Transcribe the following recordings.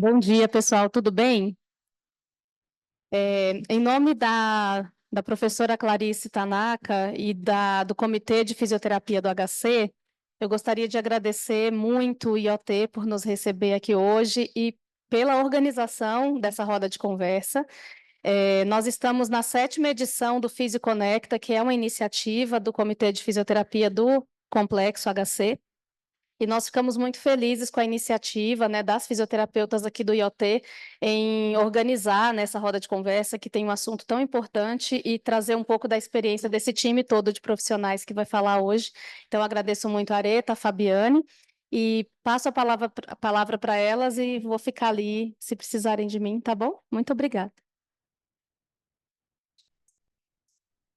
Bom dia, pessoal, tudo bem? Em nome da professora Clarice Tanaka e do Comitê de Fisioterapia do HC, eu gostaria de agradecer muito o IoT por nos receber aqui hoje e pela organização dessa roda de conversa. Nós estamos na 7ª edição do FisioConecta, que é uma iniciativa do Comitê de Fisioterapia do Complexo HC. E nós ficamos muito felizes com a iniciativa, né, das fisioterapeutas aqui do IoT em organizar nessa roda de conversa, que tem um assunto tão importante, e trazer um pouco da experiência desse time todo de profissionais que vai falar hoje. Então, agradeço muito a Areta, a Fabiane, e passo a palavra para elas e vou ficar ali se precisarem de mim, tá bom? Muito obrigada.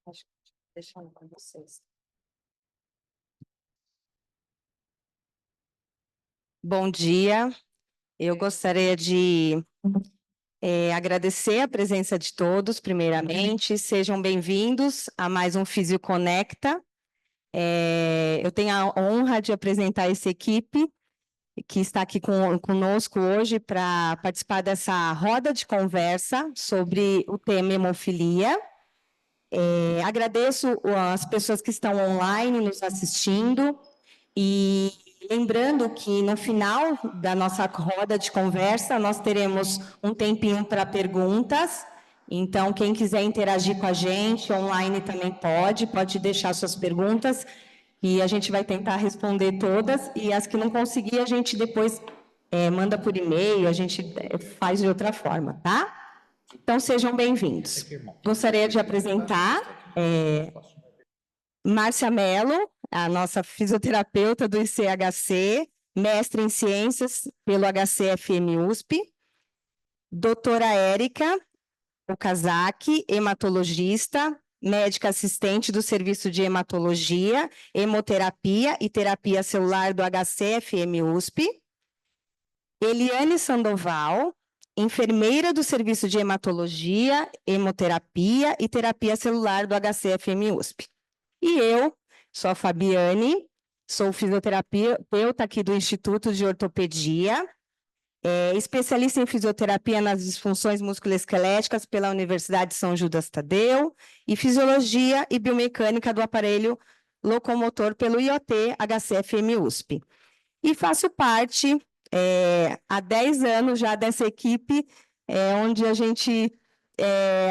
Acho que deixando com vocês. Bom dia, eu gostaria de agradecer a presença de todos, primeiramente. Sejam bem-vindos a mais um FisioConecta. Eu tenho a honra de apresentar essa equipe que está aqui conosco hoje para participar dessa roda de conversa sobre o tema hemofilia. Agradeço as pessoas que estão online nos assistindo e lembrando que no final da nossa roda de conversa nós teremos um tempinho para perguntas. Então, quem quiser interagir com a gente online também pode deixar suas perguntas e a gente vai tentar responder todas, e as que não conseguir a gente depois manda por e-mail, a gente faz de outra forma, tá? Então, sejam bem-vindos. Gostaria de apresentar Márcia Mello, a nossa fisioterapeuta do ICHC, mestre em ciências pelo HCFM USP, doutora Érica Okazaki, hematologista, médica assistente do Serviço de Hematologia, Hemoterapia e Terapia Celular do HCFM USP, Eliane Sandoval, enfermeira do Serviço de Hematologia, Hemoterapia e Terapia Celular do HCFM USP. E eu sou a Fabiane, sou fisioterapeuta aqui do Instituto de Ortopedia, especialista em fisioterapia nas disfunções musculoesqueléticas pela Universidade de São Judas Tadeu e fisiologia e biomecânica do aparelho locomotor pelo IoT HCFM USP. E faço parte há 10 anos já dessa equipe, onde a gente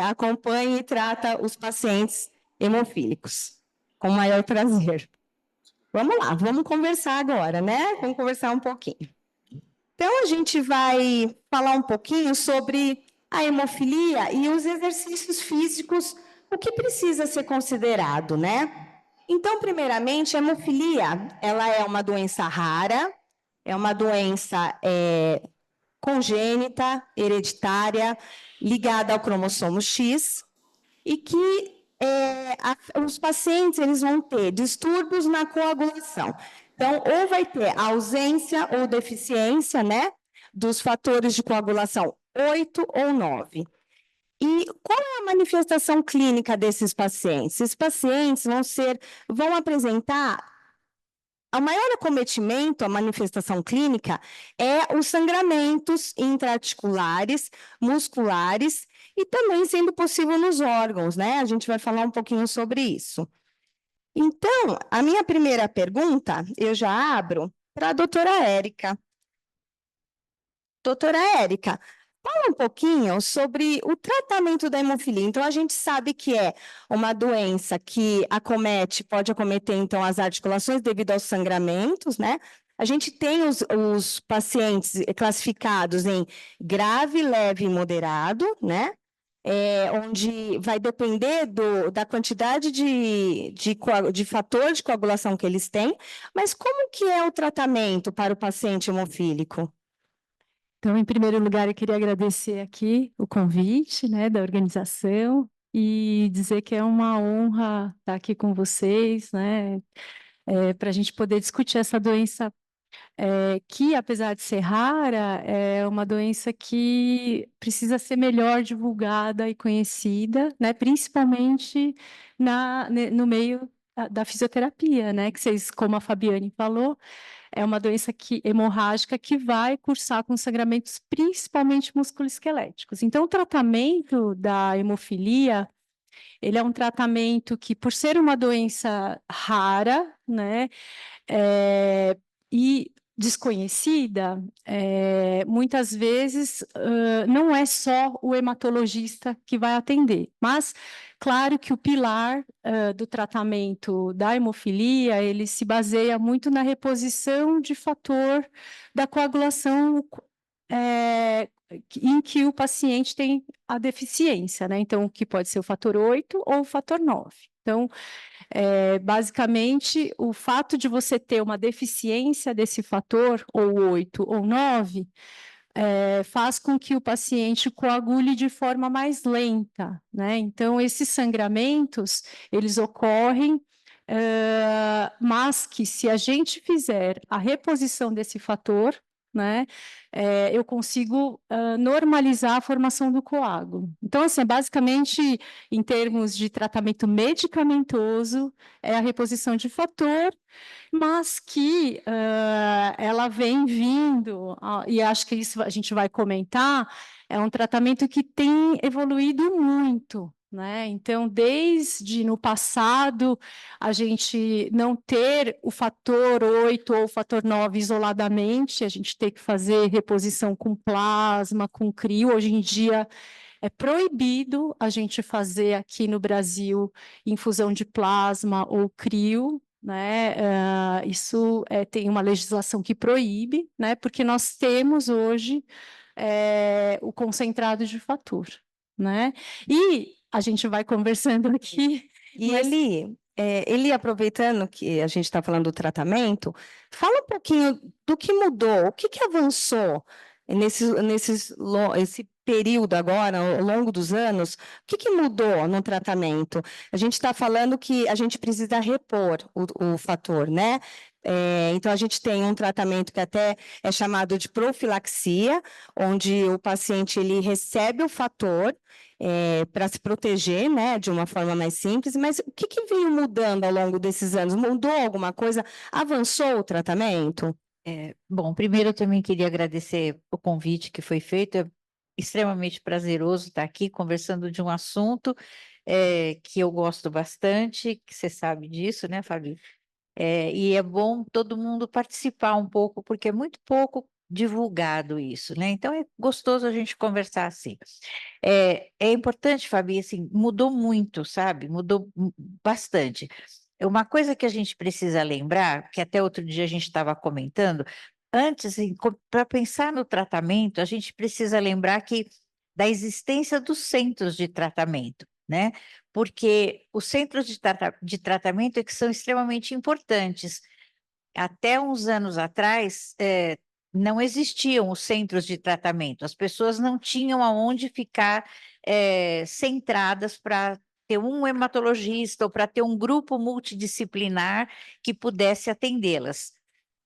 acompanha e trata os pacientes hemofílicos, com o maior prazer. Vamos lá, vamos conversar agora, né? Vamos conversar um pouquinho. Então, a gente vai falar um pouquinho sobre a hemofilia e os exercícios físicos, o que precisa ser considerado, né? Então, primeiramente, a hemofilia, ela é uma doença rara, é uma doença congênita, hereditária, ligada ao cromossomo X, e que os pacientes eles vão ter distúrbios na coagulação. Então, ou vai ter ausência ou deficiência, né, dos fatores de coagulação 8 ou 9. E qual é a manifestação clínica desses pacientes? Esses pacientes vão apresentar o maior acometimento, a manifestação clínica, é os sangramentos intraarticulares, musculares e também sendo possível nos órgãos, né? A gente vai falar um pouquinho sobre isso. Então, a minha primeira pergunta, eu já abro para a doutora Érica. Doutora Érica, fala um pouquinho sobre o tratamento da hemofilia. Então, a gente sabe que é uma doença que pode acometer, então, as articulações devido aos sangramentos, né? A gente tem os pacientes classificados em grave, leve e moderado, né? Onde vai depender da quantidade de fator de coagulação que eles têm, mas como que é o tratamento para o paciente hemofílico? Então, em primeiro lugar, eu queria agradecer aqui o convite, né, da organização e dizer que é uma honra estar aqui com vocês, né, para a gente poder discutir essa doença que, apesar de ser rara, é uma doença que precisa ser melhor divulgada e conhecida, né, principalmente no meio da fisioterapia, né, que vocês, como a Fabiane falou, é uma doença hemorrágica que vai cursar com sangramentos principalmente musculoesqueléticos. Então, o tratamento da hemofilia, ele é um tratamento que, por ser uma doença rara, né, e desconhecida, muitas vezes não é só o hematologista que vai atender, mas claro que o pilar do tratamento da hemofilia, ele se baseia muito na reposição de fator da coagulação em que o paciente tem a deficiência, né? Então, que pode ser o fator 8 ou o fator 9. Então, basicamente, o fato de você ter uma deficiência desse fator, ou 8 ou 9, faz com que o paciente coagule de forma mais lenta, né? Então, esses sangramentos, eles ocorrem, mas que se a gente fizer a reposição desse fator, né, eu consigo normalizar a formação do coágulo. Então, assim, basicamente, em termos de tratamento medicamentoso, é a reposição de fator, mas que ela vem vindo, e acho que isso a gente vai comentar, é um tratamento que tem evoluído muito, né? Então, desde no passado, a gente não ter o fator 8 ou o fator 9 isoladamente, a gente tem que fazer reposição com plasma, com crio. Hoje em dia, é proibido a gente fazer aqui no Brasil infusão de plasma ou crio, né? Isso tem uma legislação que proíbe, né? Porque nós temos hoje o concentrado de fator, né? E a gente vai conversando aqui. E ele, aproveitando que a gente está falando do tratamento, fala um pouquinho do que mudou, o que avançou esse período agora, ao longo dos anos, o que mudou no tratamento? A gente está falando que a gente precisa repor o fator, né? Então, a gente tem um tratamento que até é chamado de profilaxia, onde o paciente ele recebe o fator para se proteger, né, de uma forma mais simples, mas o que veio mudando ao longo desses anos? Mudou alguma coisa? Avançou o tratamento? Bom, primeiro eu também queria agradecer o convite que foi feito, é extremamente prazeroso estar aqui conversando de um assunto que eu gosto bastante, que você sabe disso, né, Fabi? E é bom todo mundo participar um pouco, porque é muito pouco divulgado isso, né? Então é gostoso a gente conversar assim. É importante, Fabi, assim, mudou muito, sabe? Mudou bastante. Uma coisa que a gente precisa lembrar, que até outro dia a gente estava comentando, antes, para pensar no tratamento, a gente precisa lembrar da existência dos centros de tratamento, né? Porque os centros de tratamento é que são extremamente importantes. Até uns anos atrás, não existiam os centros de tratamento, as pessoas não tinham aonde ficar centradas para ter um hematologista ou para ter um grupo multidisciplinar que pudesse atendê-las.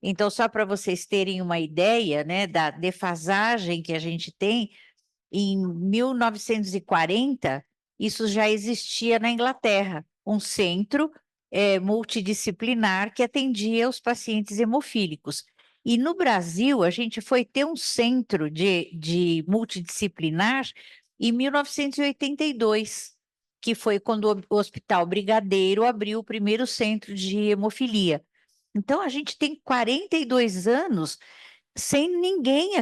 Então, só para vocês terem uma ideia, né, da defasagem que a gente tem, em 1940, isso já existia na Inglaterra, um centro multidisciplinar que atendia os pacientes hemofílicos. E no Brasil, a gente foi ter um centro de multidisciplinar em 1982, que foi quando o Hospital Brigadeiro abriu o primeiro centro de hemofilia. Então, a gente tem 42 anos sem ninguém,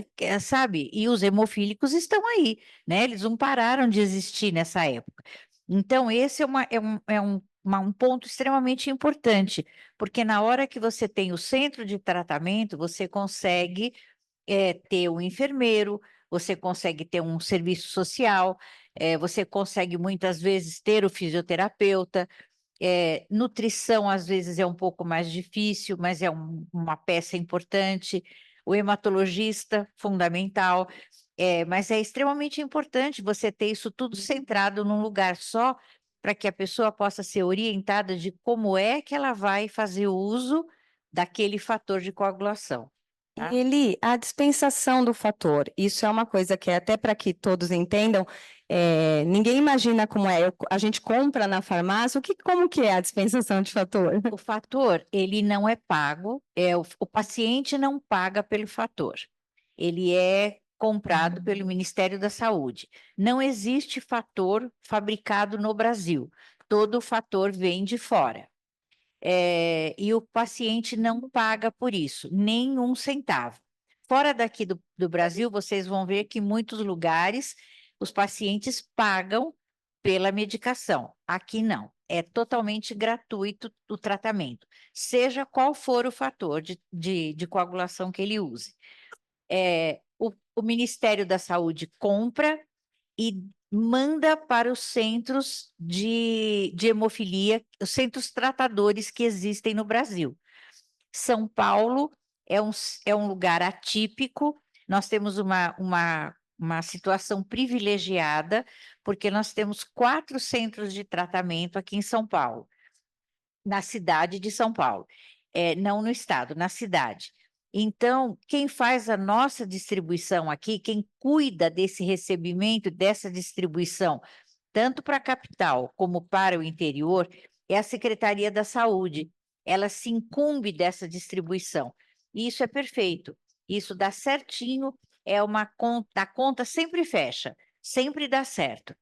sabe? E os hemofílicos estão aí, né? Eles não pararam de existir nessa época. Então, esse um ponto extremamente importante, porque na hora que você tem o centro de tratamento, você consegue ter um enfermeiro, você consegue ter um serviço social, você consegue muitas vezes ter o fisioterapeuta, nutrição às vezes é um pouco mais difícil, mas é uma peça importante. O hematologista, fundamental, mas é extremamente importante você ter isso tudo centrado num lugar só, para que a pessoa possa ser orientada de como é que ela vai fazer o uso daquele fator de coagulação. Tá? A dispensação do fator, isso é uma coisa que até para que todos entendam, Ninguém imagina como é. A gente compra na farmácia, como que é a dispensação de fator? O fator, ele não é pago, o paciente não paga pelo fator. Ele é comprado pelo Ministério da Saúde. Não existe fator fabricado no Brasil. Todo fator vem de fora. E o paciente não paga por isso, nem um centavo. Fora daqui do Brasil, vocês vão ver que em muitos lugares os pacientes pagam pela medicação. Aqui não. É totalmente gratuito o tratamento, seja qual for o fator de coagulação que ele use. O Ministério da Saúde compra e manda para os centros de hemofilia, os centros tratadores que existem no Brasil. São Paulo é um lugar atípico, nós temos uma situação privilegiada, porque nós temos 4 centros de tratamento aqui em São Paulo, na cidade de São Paulo, não no estado, na cidade. Então, quem faz a nossa distribuição aqui, quem cuida desse recebimento, dessa distribuição, tanto para a capital como para o interior, é a Secretaria da Saúde. Ela se incumbe dessa distribuição. E isso é perfeito. Isso dá certinho, a conta sempre fecha, sempre dá certo.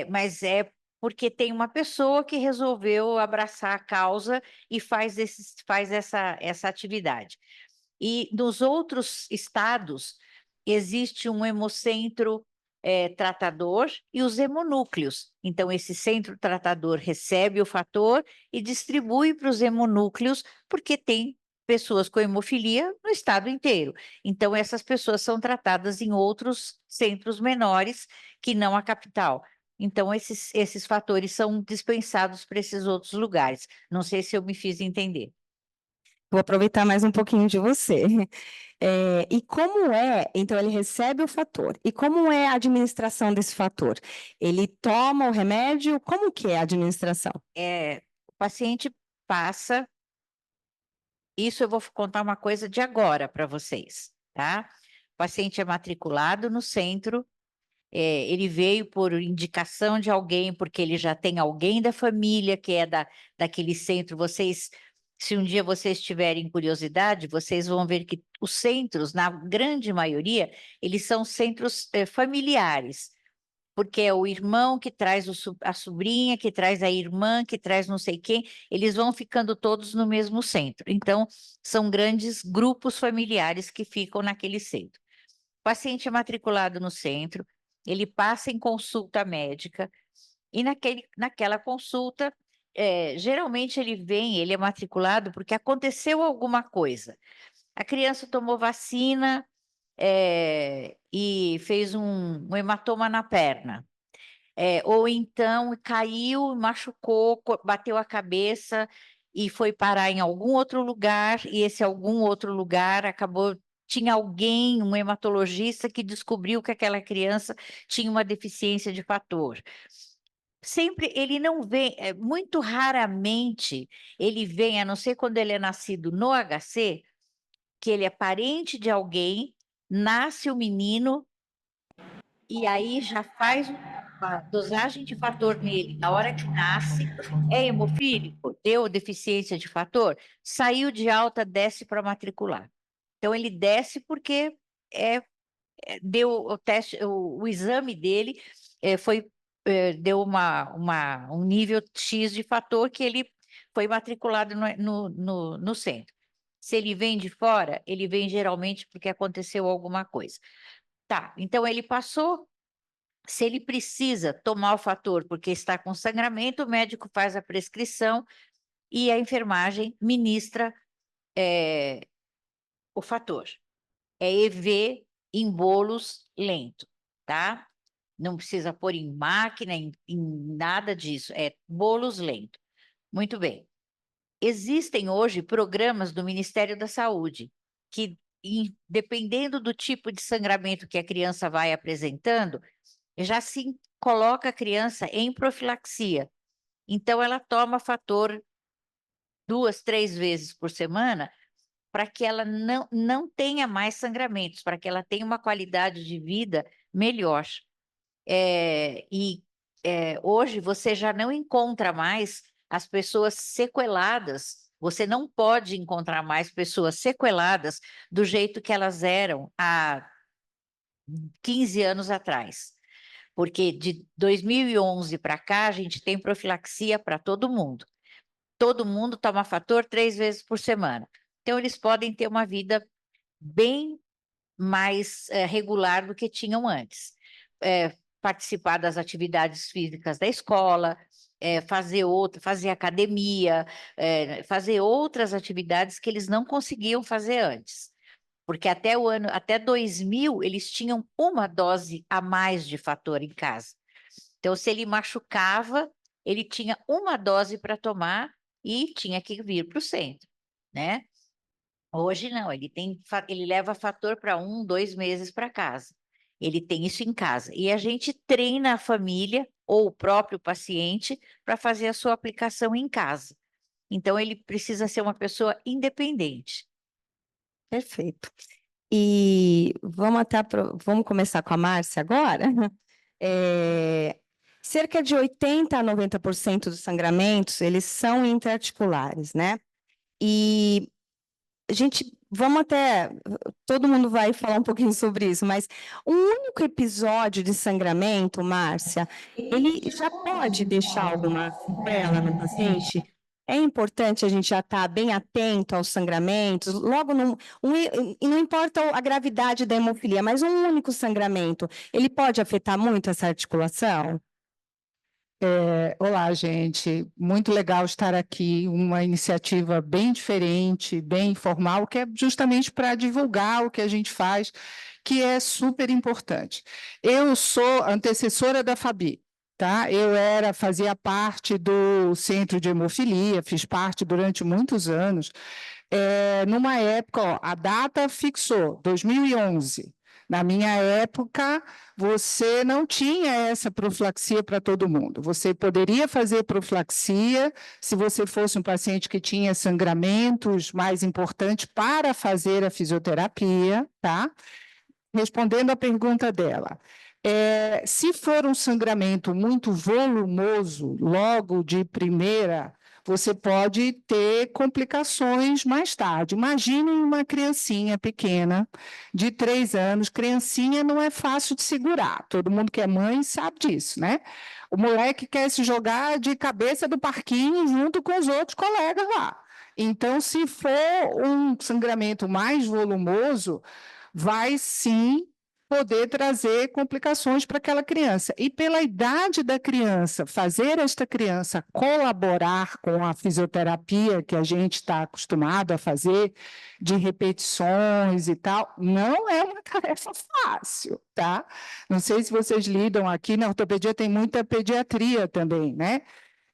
Mas é porque tem uma pessoa que resolveu abraçar a causa e faz essa atividade. E nos outros estados, existe um hemocentro tratador e os hemonúcleos. Então, esse centro tratador recebe o fator e distribui para os hemonúcleos, porque tem pessoas com hemofilia no estado inteiro. Então, essas pessoas são tratadas em outros centros menores que não a capital. Então, esses fatores são dispensados para esses outros lugares. Não sei se eu me fiz entender. Vou aproveitar mais um pouquinho de você. Então ele recebe o fator. E como é a administração desse fator? Ele toma o remédio? Como que é a administração? O paciente passa. Isso eu vou contar uma coisa de agora para vocês, tá? O paciente é matriculado no centro, ele veio por indicação de alguém, porque ele já tem alguém da família que é daquele centro. Se um dia vocês tiverem curiosidade, vocês vão ver que os centros, na grande maioria, eles são centros familiares, porque é o irmão que traz a sobrinha, que traz a irmã, que traz não sei quem, eles vão ficando todos no mesmo centro. Então, são grandes grupos familiares que ficam naquele centro. O paciente é matriculado no centro, ele passa em consulta médica, e naquela consulta, geralmente ele é matriculado porque aconteceu alguma coisa. A criança tomou vacina, e fez um hematoma na perna. Ou então caiu, machucou, bateu a cabeça e foi parar em algum outro lugar, e esse algum outro lugar tinha alguém, um hematologista, que descobriu que aquela criança tinha uma deficiência de fator. Sempre ele não vem, muito raramente ele vem, a não ser quando ele é nascido no HC, que ele é parente de alguém, nasce o menino, e aí já faz uma dosagem de fator nele na hora que nasce, é hemofílico, deu deficiência de fator, saiu de alta, desce para matricular. Então, ele desce porque deu o teste, o exame dele deu um nível X de fator que ele foi matriculado no centro. Se ele vem de fora, ele vem geralmente porque aconteceu alguma coisa. Tá, então ele passou. Se ele precisa tomar o fator porque está com sangramento, o médico faz a prescrição e a enfermagem ministra o fator. É EV em bolos lento, tá? Não precisa pôr em máquina, em nada disso, é bolos lento. Muito bem. Existem hoje programas do Ministério da Saúde que, dependendo do tipo de sangramento que a criança vai apresentando, já se coloca a criança em profilaxia. Então, ela toma fator 2, 3 vezes por semana para que ela não tenha mais sangramentos, para que ela tenha uma qualidade de vida melhor. Hoje você já não encontra mais as pessoas sequeladas, você não pode encontrar mais pessoas sequeladas do jeito que elas eram há 15 anos atrás. Porque de 2011 para cá, a gente tem profilaxia para todo mundo. Todo mundo toma fator 3 vezes por semana. Então, eles podem ter uma vida bem mais regular do que tinham antes. Participar das atividades físicas da escola, fazer academia, fazer outras atividades que eles não conseguiam fazer antes. Porque até 2000, eles tinham uma dose a mais de fator em casa. Então, se ele machucava, ele tinha uma dose para tomar e tinha que vir para o centro, né? Hoje não, ele leva fator para 1, 2 meses para casa. Ele tem isso em casa. E a gente treina a família ou o próprio paciente para fazer a sua aplicação em casa. Então, ele precisa ser uma pessoa independente. Perfeito. E vamos começar com a Márcia agora. Cerca de 80 a 90% dos sangramentos, eles são intraarticulares, né? E todo mundo vai falar um pouquinho sobre isso, mas um único episódio de sangramento, Márcia, ele já pode deixar alguma sequela no paciente? É importante a gente já estar bem atento aos sangramentos, e não importa a gravidade da hemofilia, mas um único sangramento, ele pode afetar muito essa articulação? Olá, gente. Muito legal estar aqui. Uma iniciativa bem diferente, bem informal, que é justamente para divulgar o que a gente faz, que é super importante. Eu sou antecessora da Fabi, tá? Fazia parte do Centro de Hemofilia, fiz parte durante muitos anos. Numa época, ó, a data fixou, 2011. Na minha época, você não tinha essa profilaxia para todo mundo. Você poderia fazer profilaxia se você fosse um paciente que tinha sangramentos mais importantes para fazer a fisioterapia, tá? Respondendo à pergunta dela. Se for um sangramento muito volumoso, logo de primeira, você pode ter complicações mais tarde. Imagine uma criancinha pequena, de 3 anos. Criancinha não é fácil de segurar. Todo mundo que é mãe sabe disso, né? O moleque quer se jogar de cabeça do parquinho junto com os outros colegas lá. Então, se for um sangramento mais volumoso, vai sim poder trazer complicações para aquela criança. E pela idade da criança, fazer esta criança colaborar com a fisioterapia que a gente está acostumado a fazer, de repetições e tal, não é uma tarefa fácil, tá? Não sei se vocês lidam aqui, na ortopedia tem muita pediatria também, né?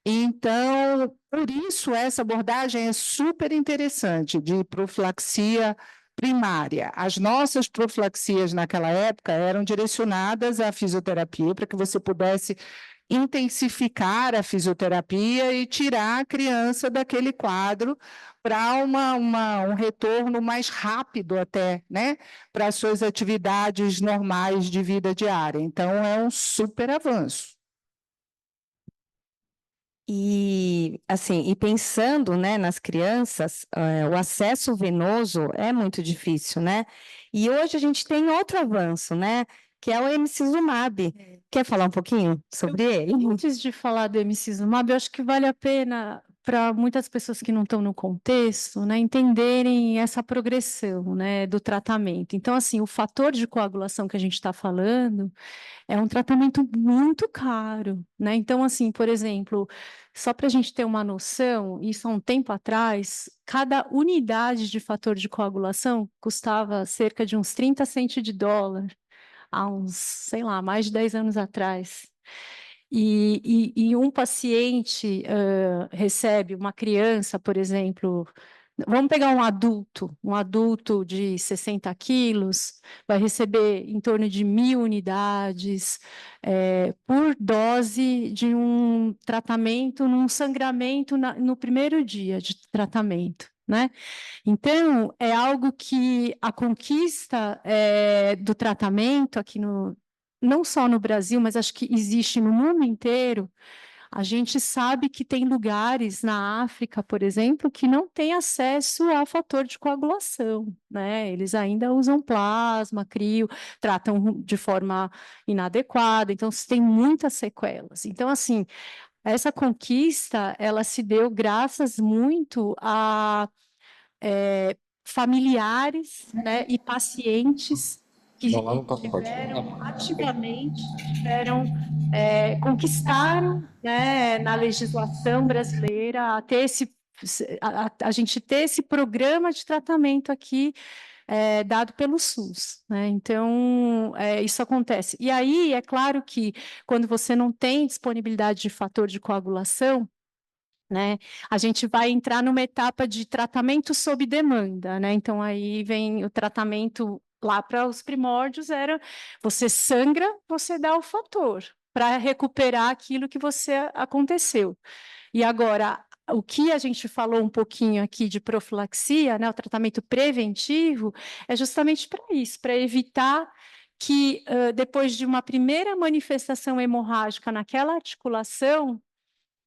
Então, por isso, essa abordagem é super interessante, de profilaxia primária. As nossas profilaxias naquela época eram direcionadas à fisioterapia, para que você pudesse intensificar a fisioterapia e tirar a criança daquele quadro para um retorno mais rápido até, né, para as suas atividades normais de vida diária. Então, é um super avanço. E, assim, pensando, né, nas crianças, o acesso venoso é muito difícil, né? E hoje a gente tem outro avanço, né? Que é o emicizumab. Quer falar um pouquinho sobre ele? Antes de falar do emicizumab, eu acho que vale a pena para muitas pessoas que não estão no contexto, né, entenderem essa progressão, né, do tratamento. Então, assim, o fator de coagulação que a gente está falando é um tratamento muito caro, né? Então, assim, por exemplo, só para a gente ter uma noção, isso há um tempo atrás, cada unidade de fator de coagulação custava cerca de uns 30 centos de dólar, há uns, sei lá, mais de 10 anos atrás. E um paciente recebe, uma criança, por exemplo, vamos pegar um adulto de 60 quilos, vai receber em torno de 1.000 unidades por dose de um tratamento, num sangramento no primeiro dia de tratamento, né? Então, é algo que a conquista do tratamento aqui não só no Brasil, mas acho que existe no mundo inteiro. A gente sabe que tem lugares na África, por exemplo, que não têm acesso a fator de coagulação, né? Eles ainda usam plasma, crio, tratam de forma inadequada, então tem muitas sequelas. Então, assim, essa conquista, ela se deu graças muito a familiares, né, e pacientes que tiveram ativamente, conquistaram, né, na legislação brasileira a ter a gente ter esse programa de tratamento aqui dado pelo SUS, né? Então, isso acontece. E aí, é claro que quando você não tem disponibilidade de fator de coagulação, né, a gente vai entrar numa etapa de tratamento sob demanda, né? Então, aí vem o tratamento lá para os primórdios, era você sangra, você dá o fator para recuperar aquilo que você aconteceu. E agora, o que a gente falou um pouquinho aqui de profilaxia, né, o tratamento preventivo, é justamente para isso, para evitar que depois de uma primeira manifestação hemorrágica naquela articulação,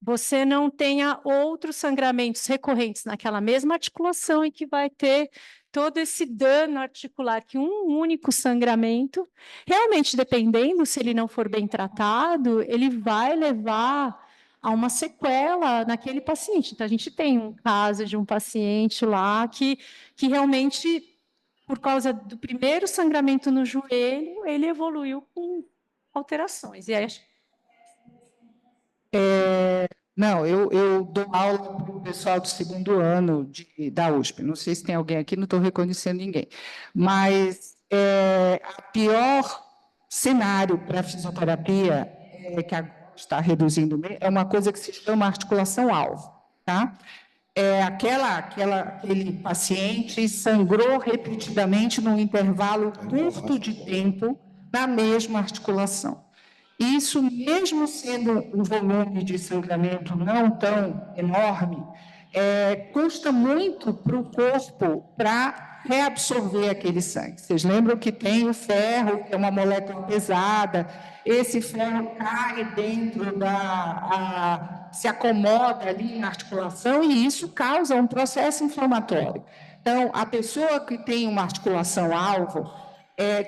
você não tenha outros sangramentos recorrentes naquela mesma articulação e que vai ter todo esse dano articular que um único sangramento, realmente dependendo se ele não for bem tratado, ele vai levar a uma sequela naquele paciente. Então, a gente tem um caso de um paciente lá que realmente, por causa do primeiro sangramento no joelho, ele evoluiu com alterações. E aí, Não, eu dou aula para o pessoal do segundo ano da USP. Não sei se tem alguém aqui, não estou reconhecendo ninguém. Mas o pior cenário para a fisioterapia, que agora está reduzindo, é uma coisa que se chama articulação-alvo, tá? Aquele paciente sangrou repetidamente num intervalo curto de tempo na mesma articulação. Isso, mesmo sendo um volume de sangramento não tão enorme, custa muito para o corpo para reabsorver aquele sangue. Vocês lembram que tem o ferro, que é uma molécula pesada, esse ferro cai dentro se acomoda ali na articulação e isso causa um processo inflamatório. Então, a pessoa que tem uma articulação-alvo,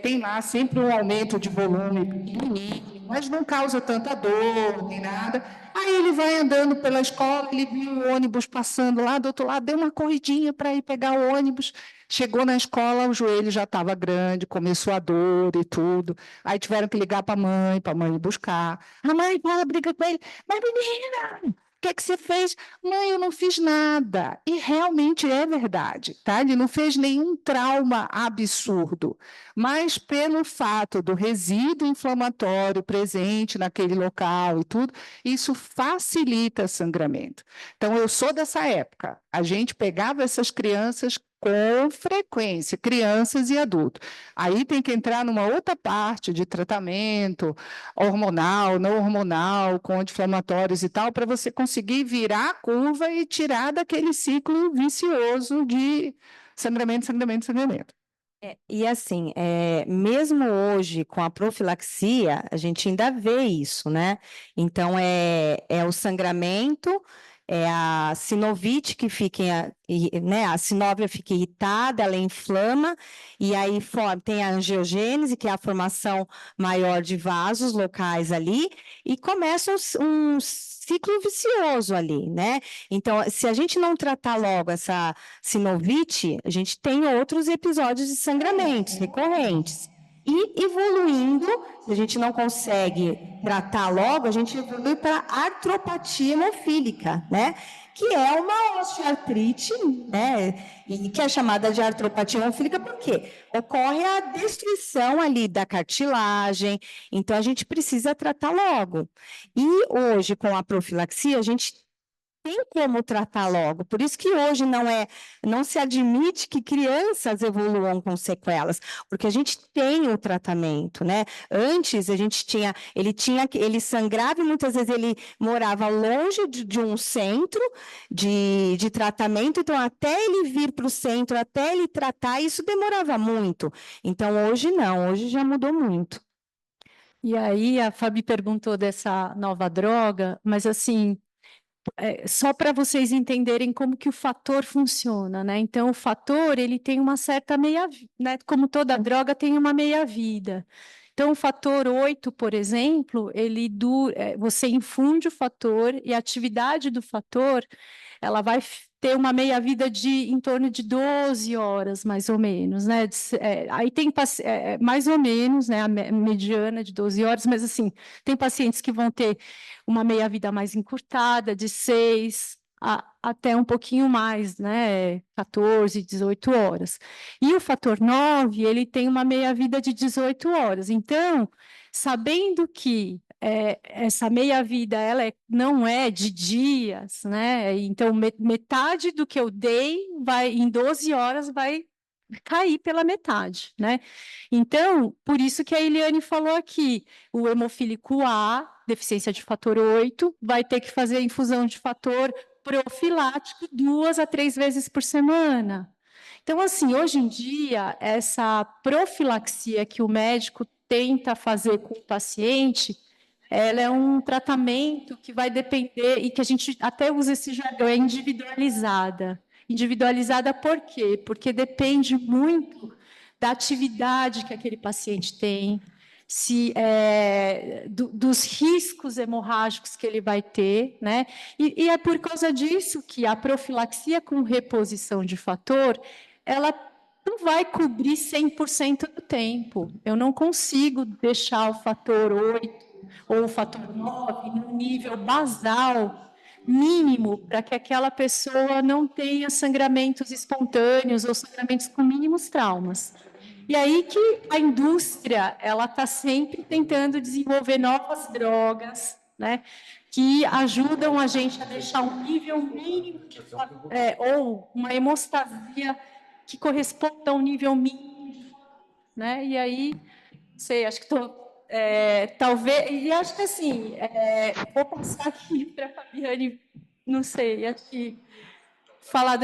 tem lá sempre um aumento de volume pequenininho, mas não causa tanta dor nem nada. Aí ele vai andando pela escola, ele viu o ônibus passando lá do outro lado, deu uma corridinha para ir pegar o ônibus, chegou na escola, o joelho já estava grande, começou a dor e tudo. Aí tiveram que ligar para a mãe ir buscar. A mãe fala, briga com ele, mas menina, o que que você fez? Mãe, eu não fiz nada. E realmente é verdade, tá? Ele não fez nenhum trauma absurdo, mas pelo fato do resíduo inflamatório presente naquele local e tudo, isso facilita sangramento. Então, eu sou dessa época. A gente pegava essas crianças com frequência, crianças e adultos. Aí tem que entrar numa outra parte de tratamento hormonal, não hormonal, com anti-inflamatórios e tal, para você conseguir virar a curva e tirar daquele ciclo vicioso de sangramento, sangramento, sangramento. E assim, mesmo hoje com a profilaxia, a gente ainda vê isso, né? Então, é o sangramento, é a sinovite que fica, né? A sinovia fica irritada, ela inflama, e aí tem a angiogênese, que é a formação maior de vasos locais ali, e começa um ciclo vicioso ali, né? Então, se a gente não tratar logo essa sinovite, a gente tem outros episódios de sangramentos recorrentes. E evoluindo, se a gente não consegue tratar logo, a gente evolui para artropatia hemofílica, né? Que é uma osteoartrite, né? E que é chamada de artropatia hemofílica porque ocorre a destruição ali da cartilagem, então a gente precisa tratar logo. E hoje, com a profilaxia, a gente tem como tratar logo, por isso que hoje não se admite que crianças evoluam com sequelas, porque a gente tem o tratamento, né? Antes a gente ele sangrava e muitas vezes ele morava longe de um centro de tratamento, então até ele vir para o centro, até ele tratar, isso demorava muito. Então hoje não, hoje já mudou muito. E aí a Fabi perguntou dessa nova droga, mas assim, só para vocês entenderem como que o fator funciona, né? Então, o fator, ele tem uma certa meia-vida, né? Como toda droga tem uma meia-vida. Então, o fator 8, por exemplo, você infunde o fator e a atividade do fator, ela vai ter uma meia-vida de em torno de 12 horas, mais ou menos, né? Aí tem mais ou menos, né? A mediana de 12 horas, mas assim, tem pacientes que vão ter uma meia-vida mais encurtada, de 6 até um pouquinho mais, né? 14, 18 horas. E o fator 9, ele tem uma meia-vida de 18 horas. Então, sabendo que essa meia-vida não é de dias, né? Então, metade do que eu dei em 12 horas vai cair pela metade, né? Então, por isso que a Eliane falou aqui, o hemofílico A, deficiência de fator 8, vai ter que fazer a infusão de fator profilático 2 a 3 vezes por semana. Então, assim, hoje em dia, essa profilaxia que o médico tenta fazer com o paciente, ela é um tratamento que vai depender, e que a gente até usa esse jargão, é individualizada. Individualizada por quê? Porque depende muito da atividade que aquele paciente tem, dos riscos hemorrágicos que ele vai ter, né? E é por causa disso que a profilaxia com reposição de fator, ela não vai cobrir 100% do tempo. Eu não consigo deixar o fator 8 ou o fator 9 no nível basal mínimo para que aquela pessoa não tenha sangramentos espontâneos ou sangramentos com mínimos traumas. E aí que a indústria ela está sempre tentando desenvolver novas drogas, né, que ajudam a gente a deixar um nível mínimo ou uma hemostasia que corresponda a um nível mínimo, né? E aí, não sei, acho que estou talvez, e acho que assim, vou passar aqui para a Fabiane, não sei, acho que falar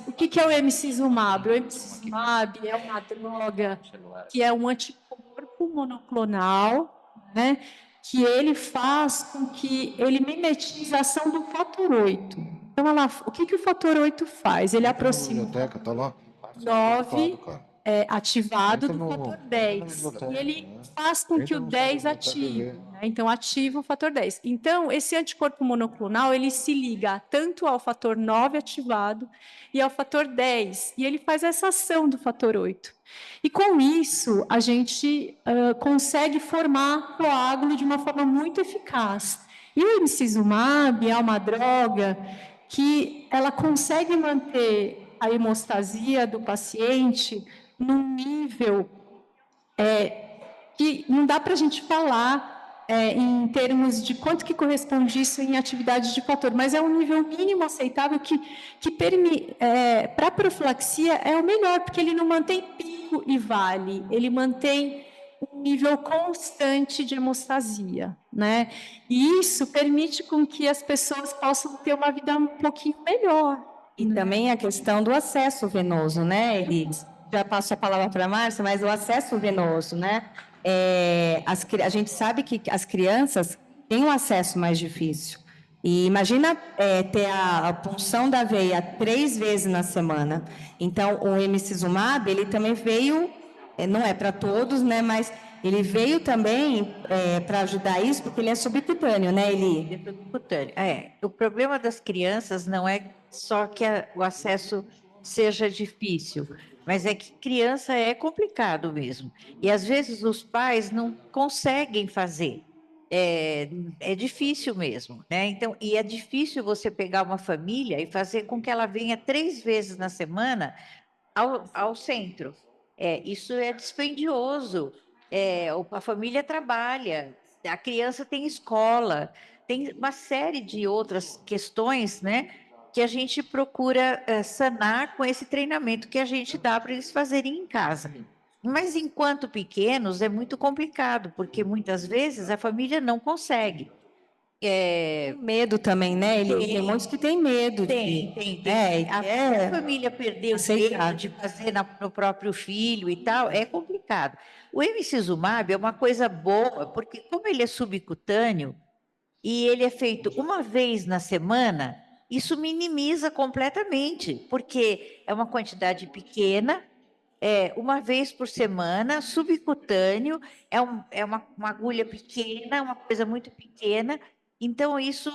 o que é o emicizumab? O emicizumab é uma droga que é um anticorpo monoclonal, né? Que ele faz com que ele mimetize a ação do fator 8. Então, o que o fator 8 faz? Ele aproxima tá lá. 9 ativado do fator 10. E ele faz com que o 10 ative, né? Então, ativa o fator 10. Então, esse anticorpo monoclonal, ele se liga tanto ao fator 9 ativado e ao fator 10, e ele faz essa ação do fator 8. E com isso, a gente consegue formar coágulo de uma forma muito eficaz. E o emicizumab é uma droga que ela consegue manter a hemostasia do paciente num nível que não dá para a gente falar em termos de quanto que corresponde isso em atividade de fator, mas é um nível mínimo aceitável que para a profilaxia é o melhor, porque ele não mantém pico e vale, ele mantém um nível constante de hemostasia, né? E isso permite com que as pessoas possam ter uma vida um pouquinho melhor. E também a questão do acesso venoso, né, Elis? Já passo a palavra para a Márcia, mas o acesso venoso, né? A gente sabe que as crianças têm um acesso mais difícil. E imagina ter a punção da veia 3 vezes na semana. Então, o emicizumab, ele também veio, não é para todos, né, mas ele veio também para ajudar isso, porque ele é subcutâneo, né, Eli? É subcutâneo. O problema das crianças não é só que o acesso seja difícil, mas é que criança é complicado mesmo. E às vezes os pais não conseguem fazer. É difícil mesmo, né? Então, e é difícil você pegar uma família e fazer com que ela venha 3 vezes na semana ao centro. Isso é dispendioso. A família trabalha, a criança tem escola, tem uma série de outras questões, né, que a gente procura sanar com esse treinamento que a gente dá para eles fazerem em casa. Mas enquanto pequenos é muito complicado, porque muitas vezes a família não consegue. Medo também, né? Tem muitos que têm medo Tem. A família perder o aceitar. medo de fazer no próprio filho e tal, é complicado. O emicizumab é uma coisa boa, porque como ele é subcutâneo e ele é feito uma vez na semana, isso minimiza completamente, porque é uma quantidade pequena, uma vez por semana, subcutâneo, é uma agulha pequena, uma coisa muito pequena. Então, isso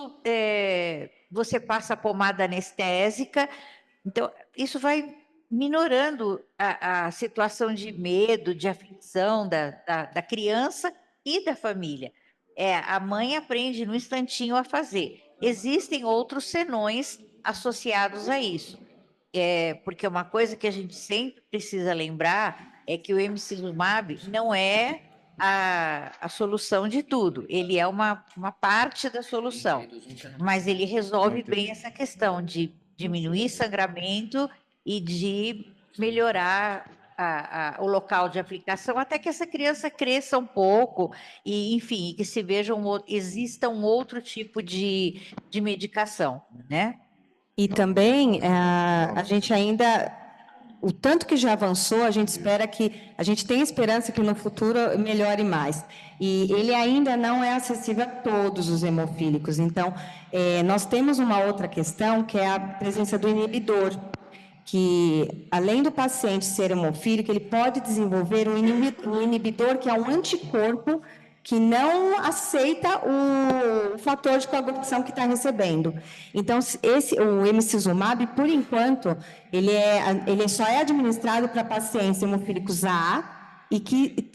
você passa a pomada anestésica, então, isso vai minorando a situação de medo, de aflição da criança e da família. A mãe aprende no instantinho a fazer. Existem outros senões associados a isso. Porque uma coisa que a gente sempre precisa lembrar é que o emicizumab não é a solução de tudo, ele é uma parte da solução, mas ele resolve bem essa questão de diminuir sangramento e de melhorar o local de aplicação até que essa criança cresça um pouco e, enfim, que se veja exista um outro tipo de medicação, né? E também a gente ainda, o tanto que já avançou, a gente tem esperança que no futuro melhore mais. E ele ainda não é acessível a todos os hemofílicos. Então, nós temos uma outra questão, que é a presença do inibidor, que além do paciente ser hemofílico, ele pode desenvolver um inibidor, que é um anticorpo que não aceita o fator de coagulação que está recebendo. Então, o emicizumab, por enquanto, ele só é administrado para pacientes hemofílicos A e que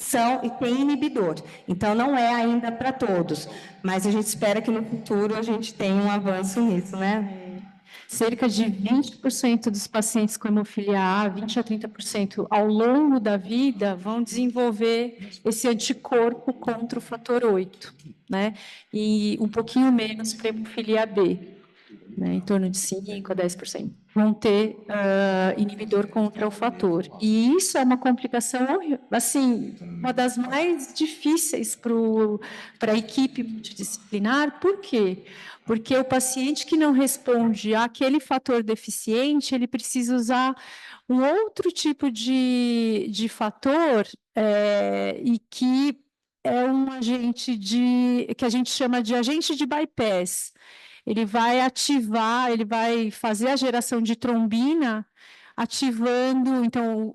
tem inibidor. Então, não é ainda para todos, mas a gente espera que no futuro a gente tenha um avanço nisso, né? Cerca de 20% dos pacientes com hemofilia A, 20 a 30% ao longo da vida vão desenvolver esse anticorpo contra o fator 8, né? E um pouquinho menos para hemofilia B, né? Em torno de 5 a 10% vão ter inibidor contra o fator. E isso é uma complicação, assim, uma das mais difíceis para a equipe multidisciplinar. Por quê? Porque o paciente que não responde àquele fator deficiente, ele precisa usar um outro tipo de fator e que é um agente que a gente chama de agente de bypass. Ele vai fazer a geração de trombina, ativando, então,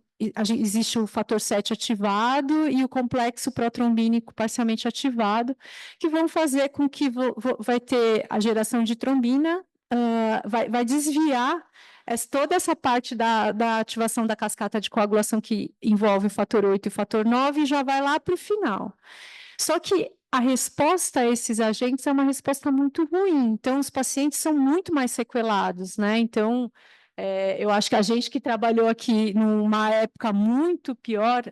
existe o fator 7 ativado e o complexo protrombínico parcialmente ativado, que vão fazer com que vai ter a geração de trombina, vai desviar toda essa parte da ativação da cascata de coagulação que envolve o fator 8 e o fator 9 e já vai lá para o final. Só que a resposta a esses agentes é uma resposta muito ruim, então os pacientes são muito mais sequelados, né? Então, eu acho que a gente que trabalhou aqui numa época muito pior,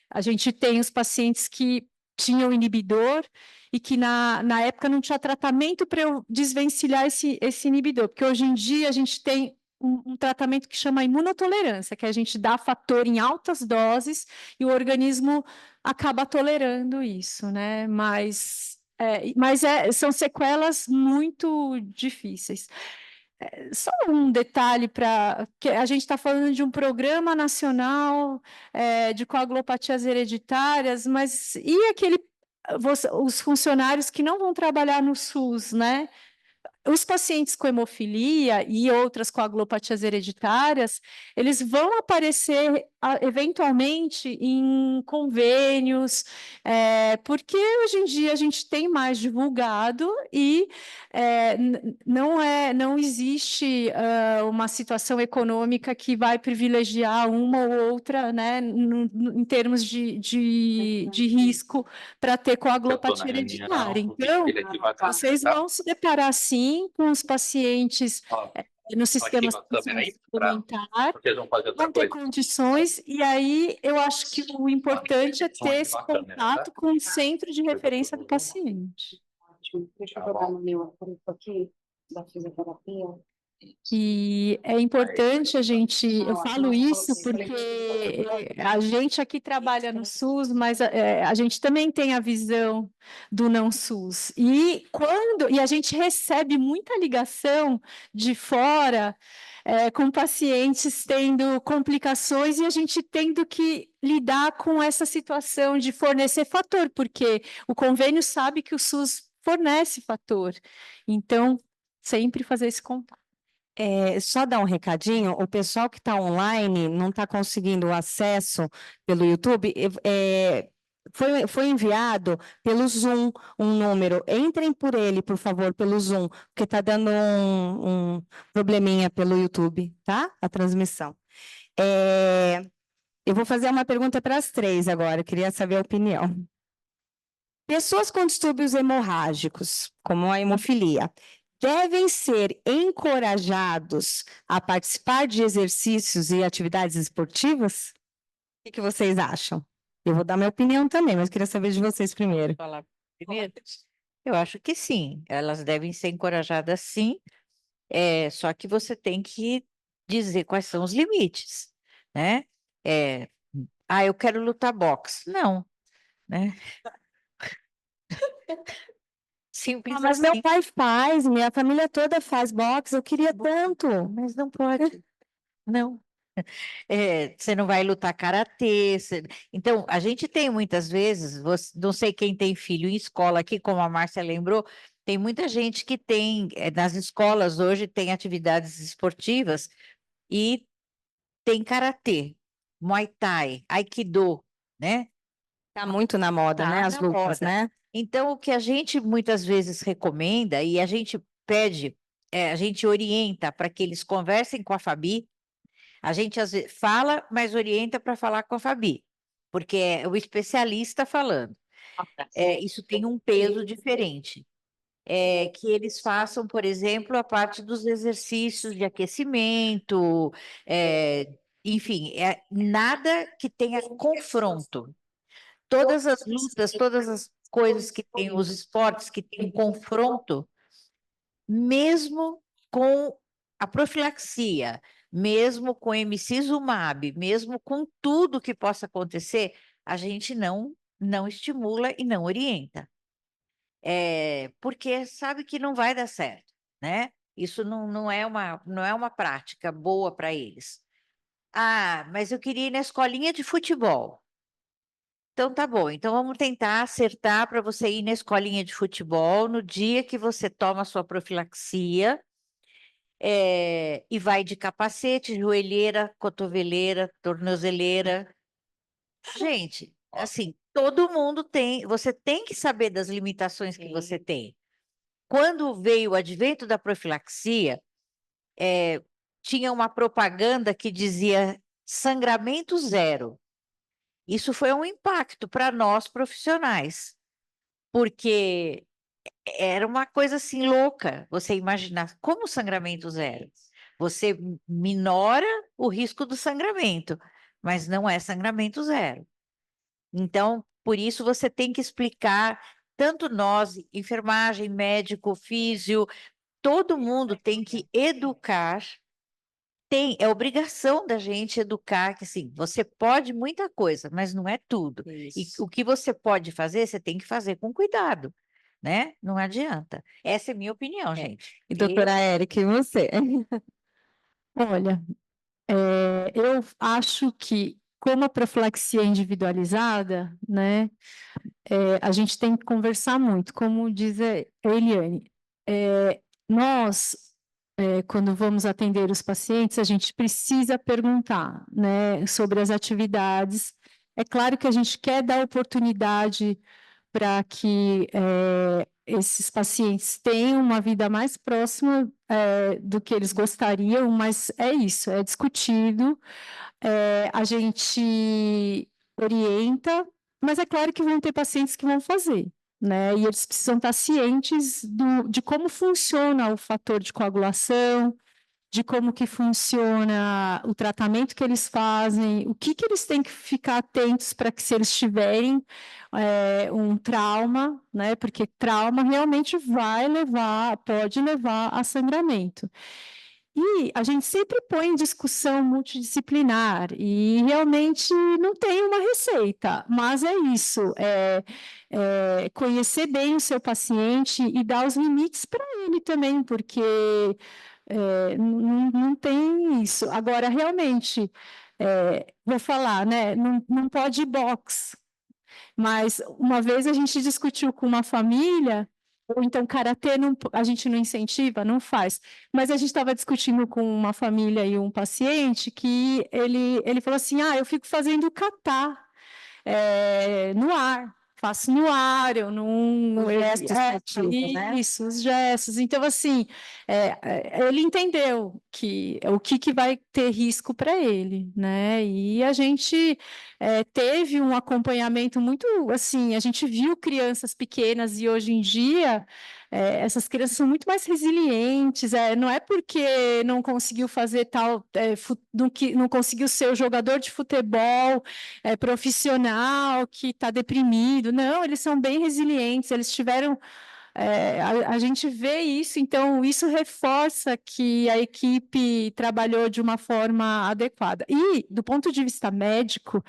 a gente tem os pacientes que tinham inibidor e que na época não tinha tratamento para eu desvencilhar esse inibidor, porque hoje em dia a gente tem um tratamento que chama imunotolerância, que a gente dá fator em altas doses e o organismo acaba tolerando isso, né? Mas são sequelas muito difíceis. Só um detalhe que a gente está falando de um programa nacional de coagulopatias hereditárias, mas e os funcionários que não vão trabalhar no SUS, né? Os pacientes com hemofilia e outras coagulopatias hereditárias, eles vão aparecer eventualmente em convênios, porque hoje em dia a gente tem mais divulgado e não existe uma situação econômica que vai privilegiar uma ou outra, né, em termos de risco para ter coagulopatia hereditária. Então, vocês vão se deparar, sim, com os pacientes no sistema suplementar, vão ter condições, e aí eu acho que o importante é ter esse contato com o centro de referência do paciente. Deixa eu jogar no meu grupo aqui da fisioterapia. E é importante eu falo isso porque a gente aqui trabalha no SUS, mas a gente também tem a visão do não SUS. E a gente recebe muita ligação de fora, com pacientes tendo complicações e a gente tendo que lidar com essa situação de fornecer fator, porque o convênio sabe que o SUS fornece fator. Então, sempre fazer esse contato. Só dar um recadinho, o pessoal que está online não está conseguindo acesso pelo YouTube, foi enviado pelo Zoom um número. Entrem por ele, por favor, pelo Zoom, porque está dando um probleminha pelo YouTube, tá? A transmissão. Eu vou fazer uma pergunta para as três agora, queria saber a opinião. Pessoas com distúrbios hemorrágicos, como a hemofilia, devem ser encorajados a participar de exercícios e atividades esportivas? O que vocês acham? Eu vou dar minha opinião também, mas queria saber de vocês primeiro. Falar primeiro? Eu acho que sim, elas devem ser encorajadas sim, só que você tem que dizer quais são os limites, né? Eu quero lutar boxe. Não, né? Simples Mas meu assim. pai faz, minha família toda faz boxe, eu queria tanto. Mas não pode. Não. Você não vai lutar karatê. Então, a gente tem muitas vezes, não sei quem tem filho em escola aqui, como a Márcia lembrou, tem muita gente que tem, nas escolas hoje, tem atividades esportivas e tem karatê, muay thai, aikido, né? Tá muito na moda, né? Tá As na lutas, moda. né? Então, o que a gente muitas vezes recomenda e a gente pede, a gente orienta para que eles conversem com a Fabi. A gente às vezes fala, mas orienta para falar com a Fabi, porque é o especialista falando. Isso tem um peso diferente. Que eles façam, por exemplo, a parte dos exercícios de aquecimento, enfim, nada que tenha confronto. Todas as lutas, todas as coisas que tem, os esportes que têm confronto, mesmo com a profilaxia, mesmo com emicizumab, mesmo com tudo que possa acontecer, a gente não estimula e não orienta. Porque sabe que não vai dar certo, né? Isso não é uma prática boa para eles. Mas eu queria ir na escolinha de futebol. Então tá bom, então vamos tentar acertar para você ir na escolinha de futebol no dia que você toma a sua profilaxia, e vai de capacete, joelheira, cotoveleira, tornozeleira. Gente, assim, todo mundo você tem que saber das limitações que você tem. Quando veio o advento da profilaxia, tinha uma propaganda que dizia sangramento zero. Isso foi um impacto para nós profissionais, porque era uma coisa assim louca, você imaginar como sangramento zero. Você minora o risco do sangramento, mas não é sangramento zero. Então, por isso você tem que explicar, tanto nós, enfermagem, médico, físio, todo mundo tem que educar. É obrigação da gente educar que assim, você pode muita coisa, mas não é tudo. E o que você pode fazer, você tem que fazer com cuidado, né? Não adianta. Essa é a minha opinião, gente. E doutora Érica, e você? Olha, eu acho que, como a profilaxia é individualizada, né, a gente tem que conversar muito, como diz a Eliane. Nós, quando vamos atender os pacientes, a gente precisa perguntar, né, sobre as atividades. É claro que a gente quer dar oportunidade para que esses pacientes tenham uma vida mais próxima do que eles gostariam, mas é isso, é discutido, a gente orienta, mas é claro que vão ter pacientes que vão fazer, né? E eles precisam estar cientes de como funciona o fator de coagulação, de como que funciona o tratamento que eles fazem, o que eles têm que ficar atentos para que, se eles tiverem um trauma, né, porque trauma realmente pode levar a sangramento. E a gente sempre põe em discussão multidisciplinar, e realmente não tem uma receita, mas é isso, conhecer bem o seu paciente e dar os limites para ele também, porque não tem isso. Agora, realmente, vou falar, né? Não pode ir box, mas uma vez a gente discutiu com uma família, ou então karatê a gente não incentiva, não faz. Mas a gente estava discutindo com uma família e um paciente que ele falou assim: eu fico fazendo kata no ar. Faço no ar, eu não. Os gestos criativos, né? Isso, os gestos. Então, assim, ele entendeu que o que vai ter risco para ele, né? E a gente teve um acompanhamento muito assim, a gente viu crianças pequenas e hoje em dia essas crianças são muito mais resilientes, não é porque não conseguiu fazer tal, não conseguiu ser o jogador de futebol profissional que está deprimido, não, eles são bem resilientes, eles tiveram a gente vê isso, então isso reforça que a equipe trabalhou de uma forma adequada. E, do ponto de vista médico,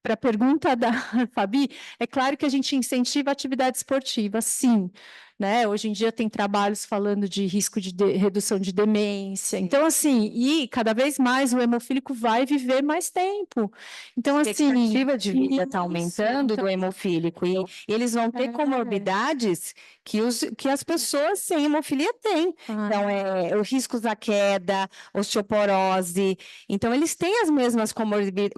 para a pergunta da Fabi, é claro que a gente incentiva a atividade esportiva, sim. Né? Hoje em dia tem trabalhos falando de risco de redução de demência. Então, assim, e cada vez mais o hemofílico vai viver mais tempo. Então, A assim... expectativa de vida está aumentando então, do hemofílico e eles vão ter comorbidades que as pessoas sem hemofilia têm. Então, os riscos da queda, osteoporose. Então, eles têm as mesmas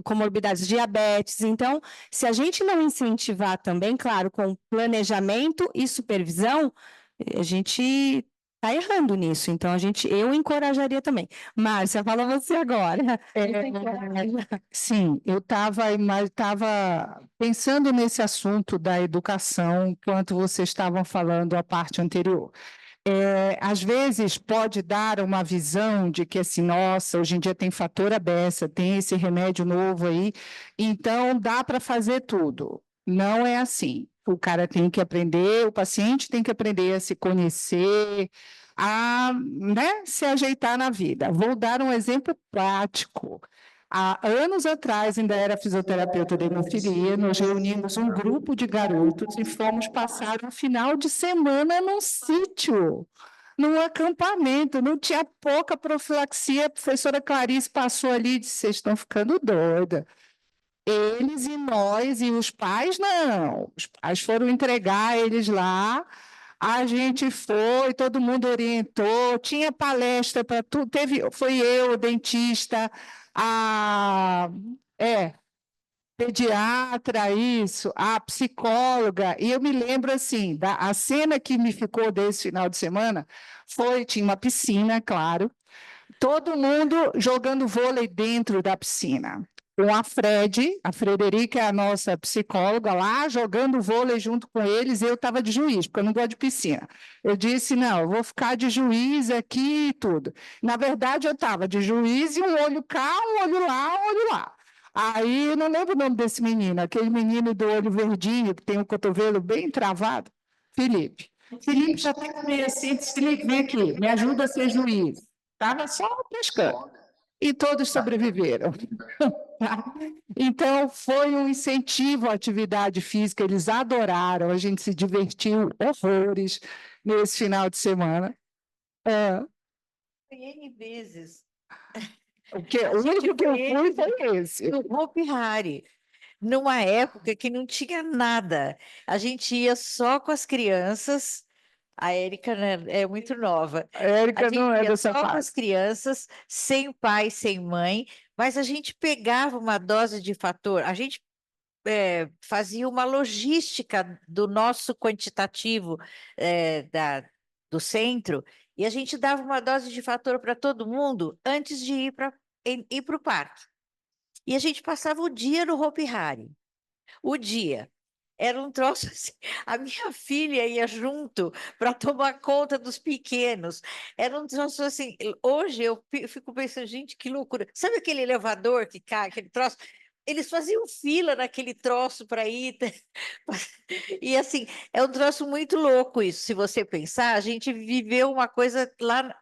comorbidades, diabetes. Então, se a gente não incentivar também, claro, com planejamento e supervisão, a gente está errando nisso. Então, eu encorajaria também. Márcia, fala você agora. Sim, eu estava pensando nesse assunto da educação enquanto vocês estavam falando a parte anterior. Às vezes pode dar uma visão de que assim, nossa, hoje em dia tem fator abessa, tem esse remédio novo aí, então dá para fazer tudo. Não é assim. O cara tem que aprender, o paciente tem que aprender a se conhecer, a, né, se ajeitar na vida. Vou dar um exemplo prático. Há anos atrás, ainda era fisioterapeuta de hemofilia, nós reunimos um grupo de garotos e fomos passar um final de semana num sítio, num acampamento, não tinha pouca profilaxia. A professora Clarice passou ali e disse: vocês estão ficando doida. Eles e nós, e os pais, não. Os pais foram entregar eles lá, a gente foi, todo mundo orientou, tinha palestra para tudo, foi eu, o dentista, a pediatra, isso, a psicóloga, e eu me lembro assim, a cena que me ficou desse final de semana tinha uma piscina, claro, todo mundo jogando vôlei dentro da piscina. Com a Frederica é a nossa psicóloga lá, jogando vôlei junto com eles, eu estava de juiz, porque eu não gosto de piscina. Eu disse, não, eu vou ficar de juiz aqui e tudo. Na verdade, eu estava de juiz e um olho cá, um olho lá, um olho lá. Aí, eu não lembro o nome desse menino, aquele menino do olho verdinho, que tem o cotovelo bem travado, Felipe. Felipe já está meio assim, disse, Felipe, vem aqui, me ajuda a ser juiz. Estava só pescando. E todos sobreviveram. Então, foi um incentivo à atividade física, eles adoraram, a gente se divertiu horrores nesse final de semana. N vezes. O único que eu fui foi esse. No Hopi Hari, numa época que não tinha nada. A gente ia só com as crianças. A Érica, né, é muito nova. A Érica A gente não é ia dessa só com as fase. crianças, sem pai, sem mãe, mas a gente pegava uma dose de fator, a gente fazia uma logística do nosso quantitativo do centro, e a gente dava uma dose de fator para todo mundo antes de ir para o parque. E a gente passava o dia no Hopi Hari. O dia. Era um troço assim. A minha filha ia junto para tomar conta dos pequenos. Era um troço assim. Hoje eu fico pensando, gente, que loucura. Sabe aquele elevador que cai, aquele troço? Eles faziam fila naquele troço para ir. E assim, é um troço muito louco isso. Se você pensar, a gente viveu uma coisa lá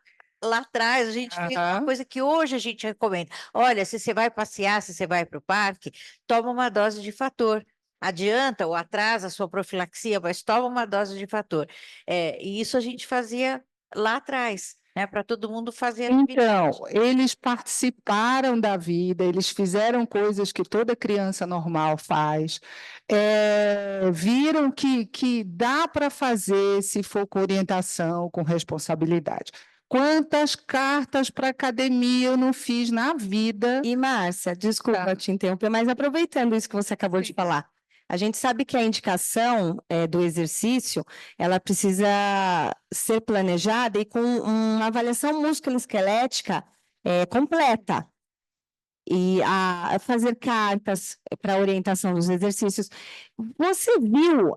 lá atrás, a gente fez uma Aham. coisa que hoje a gente recomenda. Olha, se você vai passear, se você vai para o parque, toma uma dose de fator. Adianta ou atrasa a sua profilaxia, mas toma uma dose de fator. E isso a gente fazia lá atrás, né? Para todo mundo fazer atividade. Então, eles participaram da vida, eles fizeram coisas que toda criança normal faz, viram que dá para fazer se for com orientação, com responsabilidade. Quantas cartas para academia eu não fiz na vida? E, Márcia, desculpa te interromper, mas aproveitando isso que você acabou de falar, a gente sabe que a indicação do exercício, ela precisa ser planejada e com uma avaliação musculoesquelética completa. E a fazer cartas para orientação dos exercícios. Você viu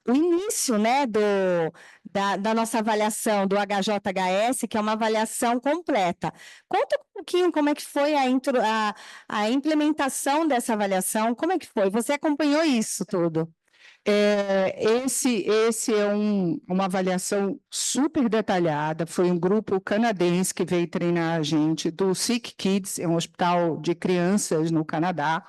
o início, né, da nossa avaliação do HJHS, que é uma avaliação completa. Conta um pouquinho como é que foi a implementação dessa avaliação, como é que foi? Você acompanhou isso tudo? Esse é uma avaliação super detalhada. Foi um grupo canadense que veio treinar a gente, do Sick Kids, é um hospital de crianças no Canadá.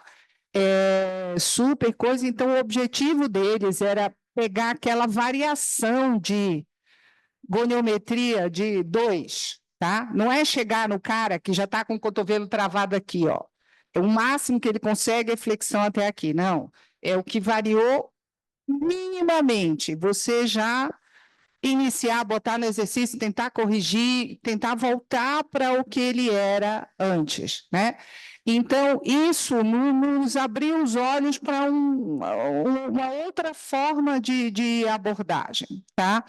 Super coisa. Então, o objetivo deles era pegar aquela variação de goniometria de 2, tá? Não é chegar no cara que já está com o cotovelo travado aqui, ó. O máximo que ele consegue é flexão até aqui. Não, é o que variou minimamente, você já iniciar, botar no exercício, tentar corrigir, tentar voltar para o que ele era antes, né? Então, isso nos abriu os olhos para uma outra forma de abordagem, tá?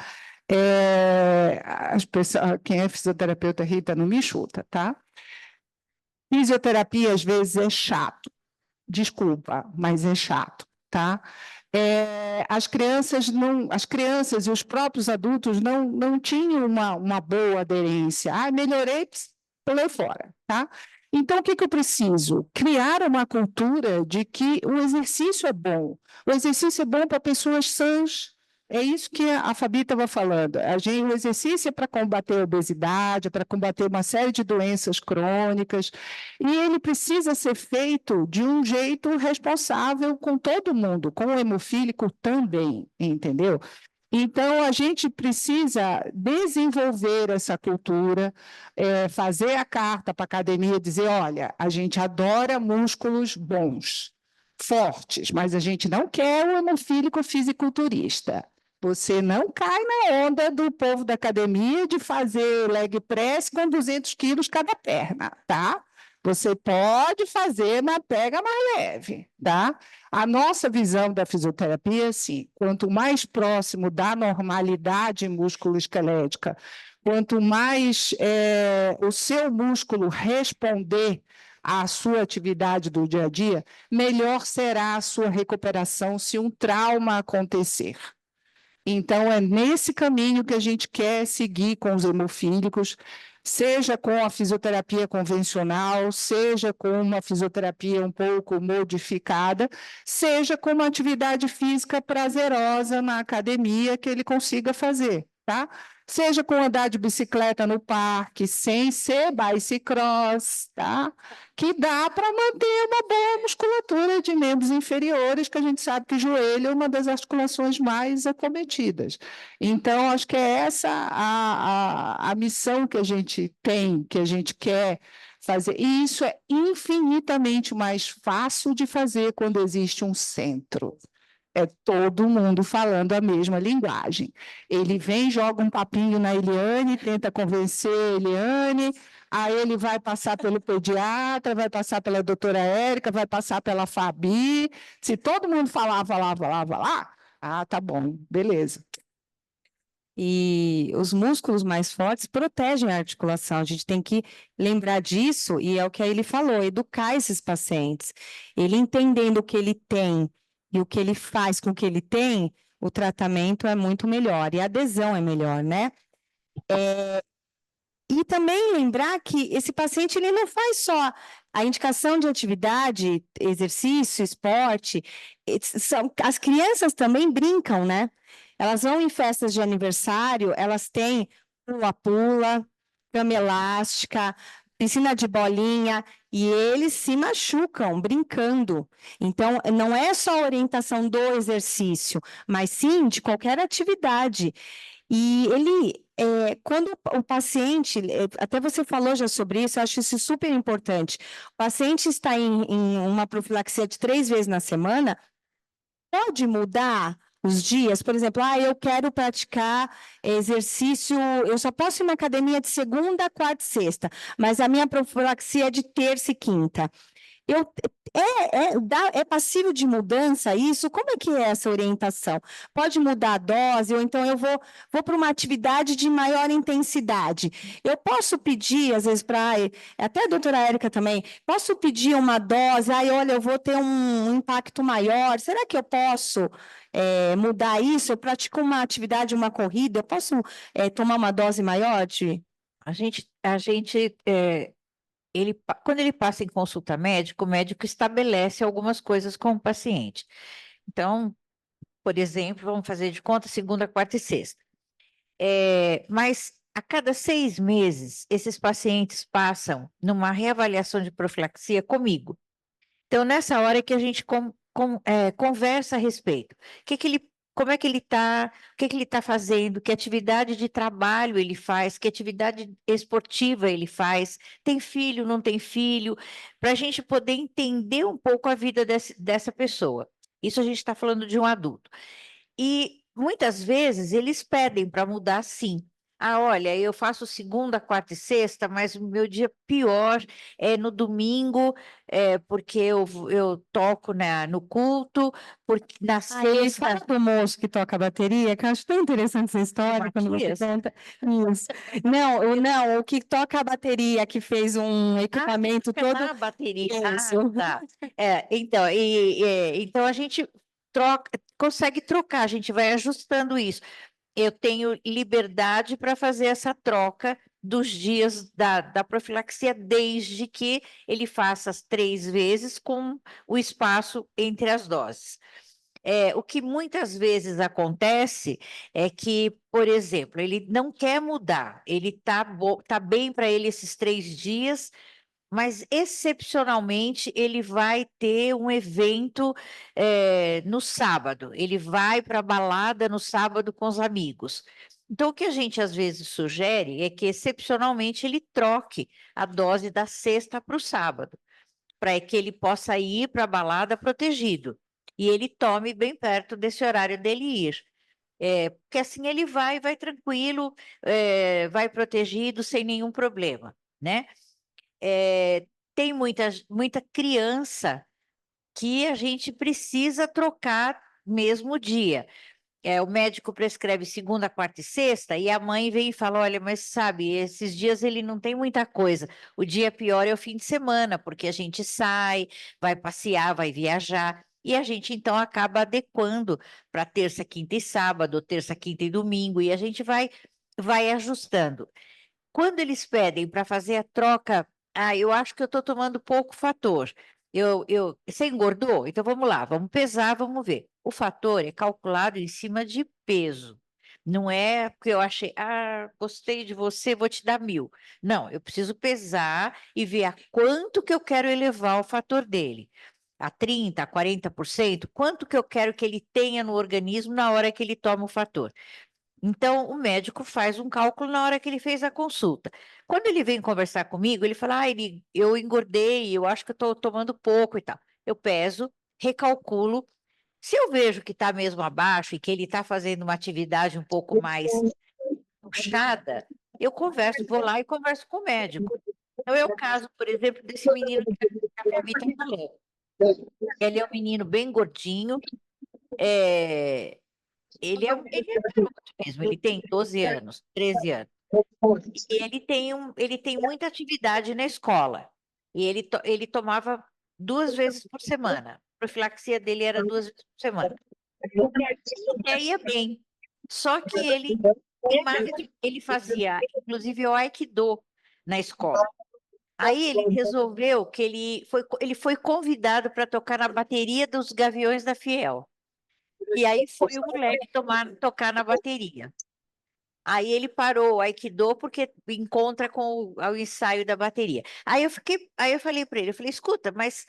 Quem é fisioterapeuta, Rita, não me chuta, tá? Fisioterapia, às vezes, é chato. Desculpa, mas é chato, tá? As crianças e os próprios adultos não tinham uma boa aderência. Melhorei, pulei fora, tá? Então, o que eu preciso? Criar uma cultura de que o exercício é bom. O exercício é bom para pessoas sãs. É isso que a Fabi estava falando. O exercício é para combater a obesidade, para combater uma série de doenças crônicas, e ele precisa ser feito de um jeito responsável com todo mundo, com o hemofílico também, entendeu? Então, a gente precisa desenvolver essa cultura, fazer a carta para a academia, dizer, olha, a gente adora músculos bons, fortes, mas a gente não quer o hemofílico fisiculturista. Você não cai na onda do povo da academia de fazer leg press com 200 quilos cada perna, tá? Você pode fazer, mas pega mais leve, tá? A nossa visão da fisioterapia é assim, quanto mais próximo da normalidade musculoesquelética, quanto mais o seu músculo responder à sua atividade do dia a dia, melhor será a sua recuperação se um trauma acontecer. Então, é nesse caminho que a gente quer seguir com os hemofílicos, seja com a fisioterapia convencional, seja com uma fisioterapia um pouco modificada, seja com uma atividade física prazerosa na academia que ele consiga fazer, tá? Seja com andar de bicicleta no parque, sem ser bicicross, tá? Que dá para manter uma boa musculatura de membros inferiores, que a gente sabe que o joelho é uma das articulações mais acometidas. Então, acho que é essa a missão que a gente tem, que a gente quer fazer. E isso é infinitamente mais fácil de fazer quando existe um centro. É todo mundo falando a mesma linguagem. Ele vem, joga um papinho na Eliane, tenta convencer a Eliane, aí ele vai passar pelo pediatra, vai passar pela doutora Érica, vai passar pela Fabi. Se todo mundo falar, tá bom, beleza. E os músculos mais fortes protegem a articulação. A gente tem que lembrar disso, e é o que ele falou, educar esses pacientes. Ele entendendo o que ele tem e o que ele faz com o que ele tem, o tratamento é muito melhor, e a adesão é melhor, né? E também lembrar que esse paciente ele não faz só a indicação de atividade, exercício, esporte, as crianças também brincam, né? Elas vão em festas de aniversário, elas têm pula-pula, cama elástica, piscina de bolinha, e eles se machucam brincando. Então, não é só a orientação do exercício, mas sim de qualquer atividade. E ele, quando o paciente, até você falou já sobre isso, eu acho isso super importante. O paciente está em uma profilaxia de 3 vezes na semana, pode mudar os dias? Por exemplo, eu quero praticar exercício, eu só posso ir na academia de segunda, quarta e sexta, mas a minha profilaxia é de terça e quinta. É passível de mudança isso? Como é que é essa orientação? Pode mudar a dose, ou então eu vou para uma atividade de maior intensidade. Eu posso pedir, às vezes, até a doutora Érica também, posso pedir uma dose, olha, eu vou ter um impacto maior, será que eu posso mudar isso? Eu pratico uma atividade, uma corrida, eu posso tomar uma dose maior de... Quando ele passa em consulta médica, o médico estabelece algumas coisas com o paciente. Então, por exemplo, vamos fazer de conta segunda, quarta e sexta. Mas a cada 6 meses, esses pacientes passam numa reavaliação de profilaxia comigo. Então, nessa hora é que a gente conversa a respeito. Como é que ele está, o que ele está fazendo, que atividade de trabalho ele faz, que atividade esportiva ele faz, tem filho, não tem filho, para a gente poder entender um pouco a vida dessa pessoa. Isso a gente está falando de um adulto. E muitas vezes eles pedem para mudar, sim. Olha, eu faço segunda, quarta e sexta, mas o meu dia pior é no domingo, porque eu toco no culto, porque na Eles sexta... falam do moço que toca a bateria, que eu acho tão interessante essa história quando você Matias? conta. Isso. Não, o que toca a bateria, que fez um equipamento Fica todo... na bateria. Isso. Tá. Então a gente consegue trocar, a gente vai ajustando isso. Eu tenho liberdade para fazer essa troca dos dias da profilaxia, desde que ele faça as 3 vezes com o espaço entre as doses. O que muitas vezes acontece é que, por exemplo, ele não quer mudar, ele tá bem para ele esses 3 dias, mas excepcionalmente ele vai ter um evento no sábado, ele vai para a balada no sábado com os amigos. Então, o que a gente às vezes sugere é que, excepcionalmente, ele troque a dose da sexta para o sábado, para que ele possa ir para a balada protegido, e ele tome bem perto desse horário dele ir. Porque assim ele vai tranquilo, vai protegido, sem nenhum problema, né? Tem muita criança que a gente precisa trocar mesmo dia. O médico prescreve segunda, quarta e sexta, e a mãe vem e fala: olha, mas sabe, esses dias ele não tem muita coisa. O dia pior é o fim de semana, porque a gente sai, vai passear, vai viajar, e a gente então acaba adequando para terça, quinta e sábado, terça, quinta e domingo, e a gente vai ajustando. Quando eles pedem para fazer a troca, eu acho que eu estou tomando pouco fator. Você engordou? Então vamos lá, vamos pesar, vamos ver. O fator é calculado em cima de peso. Não é porque eu achei, gostei de você, vou te dar 1.000. Não, eu preciso pesar e ver a quanto que eu quero elevar o fator dele. A 30%, a 40%, quanto que eu quero que ele tenha no organismo na hora que ele toma o fator. Então, o médico faz um cálculo na hora que ele fez a consulta. Quando ele vem conversar comigo, ele fala: eu engordei, eu acho que eu estou tomando pouco e tal. Eu peso, recalculo. Se eu vejo que está mesmo abaixo e que ele está fazendo uma atividade um pouco mais puxada, eu vou lá e converso com o médico. Então, é o caso, por exemplo, desse menino que a Fabi está falando. Ele é um menino bem gordinho, ele é garoto mesmo, ele tem 12 anos, 13 anos. E ele tem muita atividade na escola. E ele tomava 2 vezes por semana. A profilaxia dele era 2 vezes por semana. E ia bem. Só que ele fazia, inclusive, o Aikido na escola. Aí ele resolveu que ele foi convidado para tocar na bateria dos Gaviões da Fiel. E aí foi o moleque tocar na bateria. Aí ele parou o Aikido porque encontra com o ensaio da bateria. Aí eu falei para ele, eu falei, escuta, mas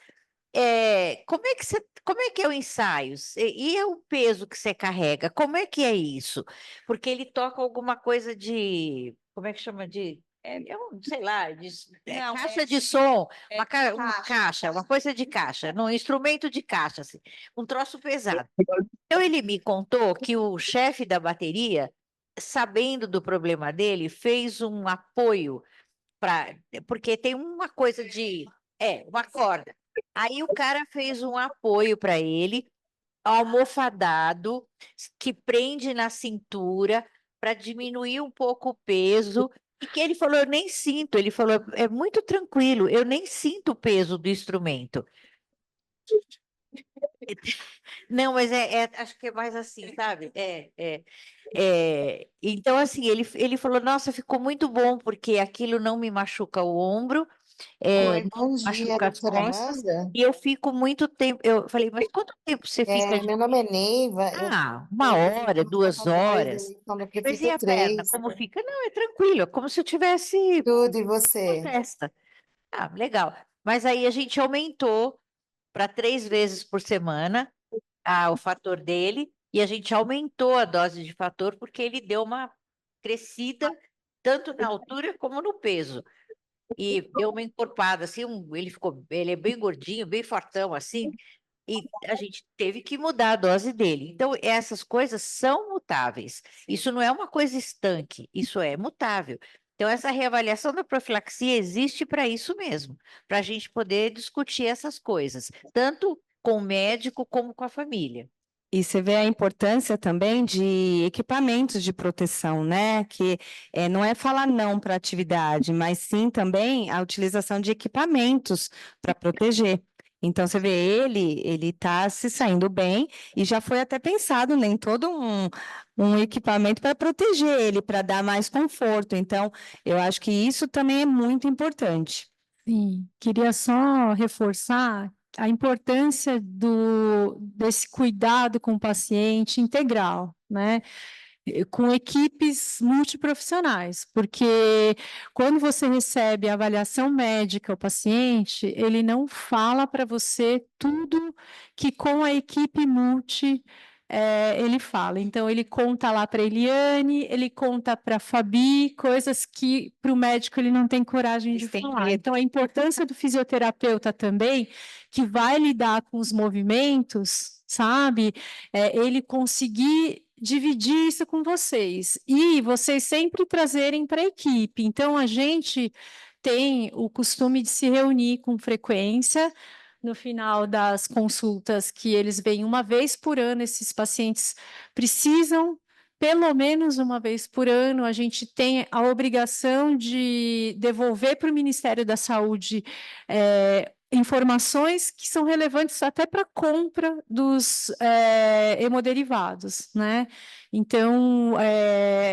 como é que é o ensaio? E o peso que você carrega? Como é que é isso? Porque ele toca alguma coisa de, como é que chama sei lá, Não, caixa de som, uma caixa. caixa, uma coisa de caixa, num instrumento de caixa, assim, um troço pesado. Então ele me contou que o chefe da bateria, sabendo do problema dele, fez um apoio porque tem uma coisa uma corda. Aí o cara fez um apoio para ele, almofadado, que prende na cintura para diminuir um pouco o peso. E que ele falou, eu nem sinto. Ele falou, é muito tranquilo, eu nem sinto o peso do instrumento. Não, mas acho que é mais assim, sabe? Então, assim, ele falou, nossa, ficou muito bom, porque aquilo não me machuca o ombro, Oi, não bom dia, machuca as doutora costas, Amanda. e eu fico muito tempo. Eu falei, mas quanto tempo você fica Meu nome é Neiva, eu uma hora, estou 2 horas. eleição do Mas e Prefeito a perna, 3, como fica? Não, é tranquilo, é como se eu tivesse tudo, e uma você? festa. Ah, legal. Mas aí a gente aumentou para 3 vezes por semana o fator dele, e a gente aumentou a dose de fator porque ele deu uma crescida tanto na altura como no peso. E deu uma encorpada, assim, ele é bem gordinho, bem fortão, assim, e a gente teve que mudar a dose dele. Então, essas coisas são mutáveis. Isso não é uma coisa estanque, isso é mutável. Então, essa reavaliação da profilaxia existe para isso mesmo, para a gente poder discutir essas coisas, tanto com o médico como com a família. E você vê a importância também de equipamentos de proteção, né? Que não é falar não para a atividade, mas sim também a utilização de equipamentos para proteger. Então, você vê, ele está se saindo bem e já foi até pensado, né, em todo um equipamento para proteger ele, para dar mais conforto. Então, eu acho que isso também é muito importante. Sim, queria só reforçar a importância desse cuidado com o paciente integral, né? Com equipes multiprofissionais, porque quando você recebe a avaliação médica, o paciente, ele não fala para você tudo que com a equipe ele fala. Então, ele conta lá para a Eliane, ele conta para a Fabi, coisas que para o médico ele não tem coragem de Eles têm falar. medo. Então, a importância do fisioterapeuta também, que vai lidar com os movimentos, sabe? Ele conseguir dividir isso com vocês e vocês sempre trazerem para a equipe. Então, a gente tem o costume de se reunir com frequência no final das consultas, que eles vêm uma vez por ano, esses pacientes precisam, pelo menos uma vez por ano, a gente tem a obrigação de devolver para o Ministério da Saúde informações que são relevantes até para a compra dos hemoderivados, né? Então,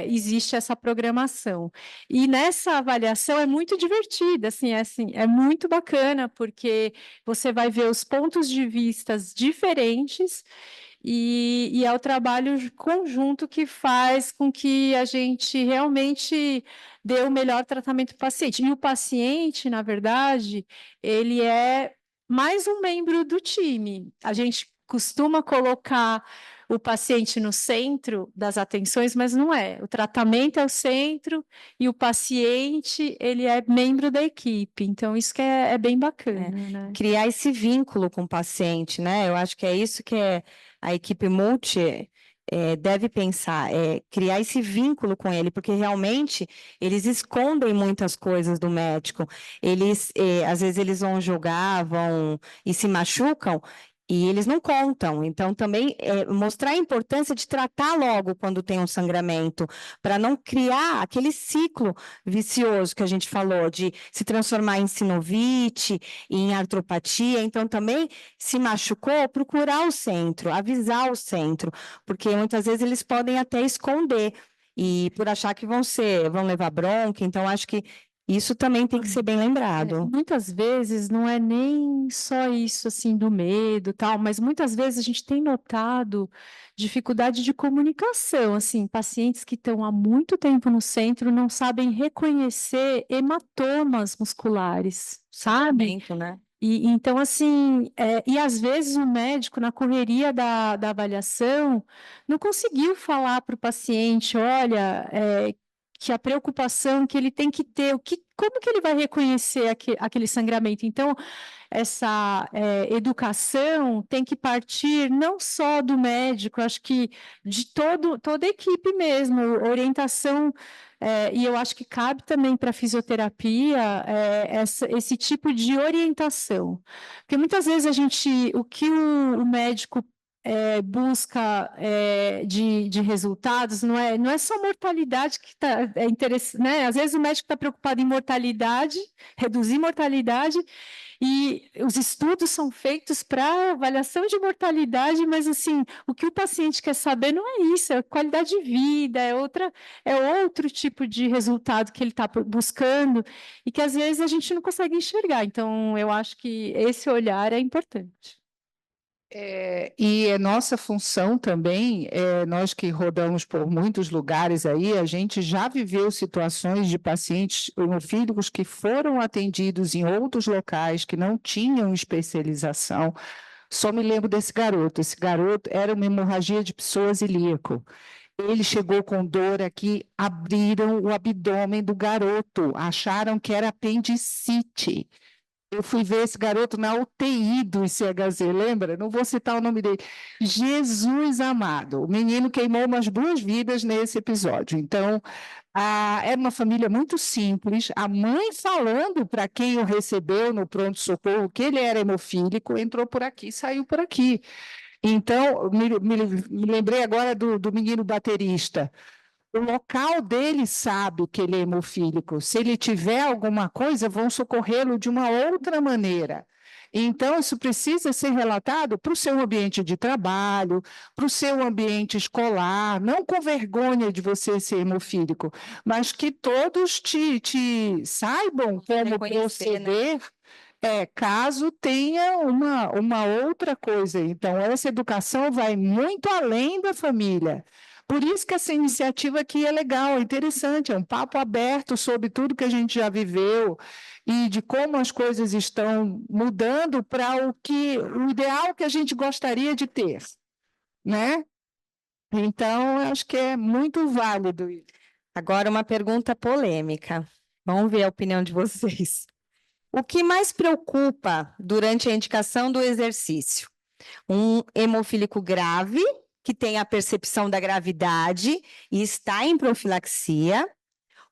existe essa programação. E nessa avaliação é muito divertida, assim, é muito bacana, porque você vai ver os pontos de vistas diferentes e é o trabalho conjunto que faz com que a gente realmente dê o melhor tratamento para o paciente. E o paciente, na verdade, ele é mais um membro do time. A gente costuma colocar o paciente no centro das atenções, mas não é. O tratamento é o centro e o paciente, ele é membro da equipe. Então, isso que é bem bacana, né? Criar esse vínculo com o paciente, né? Eu acho que é isso que a equipe multi deve pensar, criar esse vínculo com ele, porque realmente eles escondem muitas coisas do médico. Eles, às vezes, eles vão jogar, vão e se machucam. E eles não contam, então também mostrar a importância de tratar logo quando tem um sangramento, para não criar aquele ciclo vicioso que a gente falou, de se transformar em sinovite, em artropatia. Então também se machucou, procurar o centro, avisar o centro, porque muitas vezes eles podem até esconder, e por achar que vão levar bronca, então acho que isso também tem que ser bem lembrado. Muitas vezes não é nem só isso assim do medo, tal, mas muitas vezes a gente tem notado dificuldade de comunicação, assim, pacientes que estão há muito tempo no centro não sabem reconhecer hematomas musculares, sabe? Sangramento, né? E então, assim, e às vezes o médico, na correria da avaliação, não conseguiu falar para o paciente, olha, que a preocupação que ele tem que ter, como que ele vai reconhecer aquele sangramento? Então, essa educação tem que partir não só do médico, acho que de toda a equipe mesmo, orientação, e eu acho que cabe também para a fisioterapia esse tipo de orientação. Porque muitas vezes o que o médico busca de resultados, não é só mortalidade que está interessante, né? Às vezes o médico está preocupado em mortalidade, reduzir mortalidade, e os estudos são feitos para avaliação de mortalidade, mas assim, o que o paciente quer saber não é isso, é qualidade de vida, é outro tipo de resultado que ele está buscando e que às vezes a gente não consegue enxergar. Então, eu acho que esse olhar é importante. E é nossa função também, nós que rodamos por muitos lugares aí, a gente já viveu situações de pacientes hemofílicos que foram atendidos em outros locais que não tinham especialização. Só me lembro desse garoto. Esse garoto era uma hemorragia de psoas ilíaco. Ele chegou com dor aqui, abriram o abdômen do garoto, acharam que era apendicite. Eu fui ver esse garoto na UTI do ICHZ, lembra? Não vou citar o nome dele. Jesus amado, o menino queimou umas 2 vidas nesse episódio. Então, era uma família muito simples, a mãe falando para quem o recebeu no pronto-socorro que ele era hemofílico, entrou por aqui, saiu por aqui. Então, me lembrei agora do menino baterista. O local dele sabe que ele é hemofílico. Se ele tiver alguma coisa, vão socorrê-lo de uma outra maneira. Então, isso precisa ser relatado para o seu ambiente de trabalho, para o seu ambiente escolar, não com vergonha de você ser hemofílico, mas que todos te saibam como Reconhecer, né? proceder. Caso tenha uma outra coisa. Então, essa educação vai muito além da família. Por isso que essa iniciativa aqui é legal, é interessante, é um papo aberto sobre tudo que a gente já viveu e de como as coisas estão mudando para o ideal que a gente gostaria de ter, né? Então, eu acho que é muito válido isso. Agora uma pergunta polêmica. Vamos ver a opinião de vocês. O que mais preocupa durante a indicação do exercício? Um hemofílico grave, que tem a percepção da gravidade e está em profilaxia,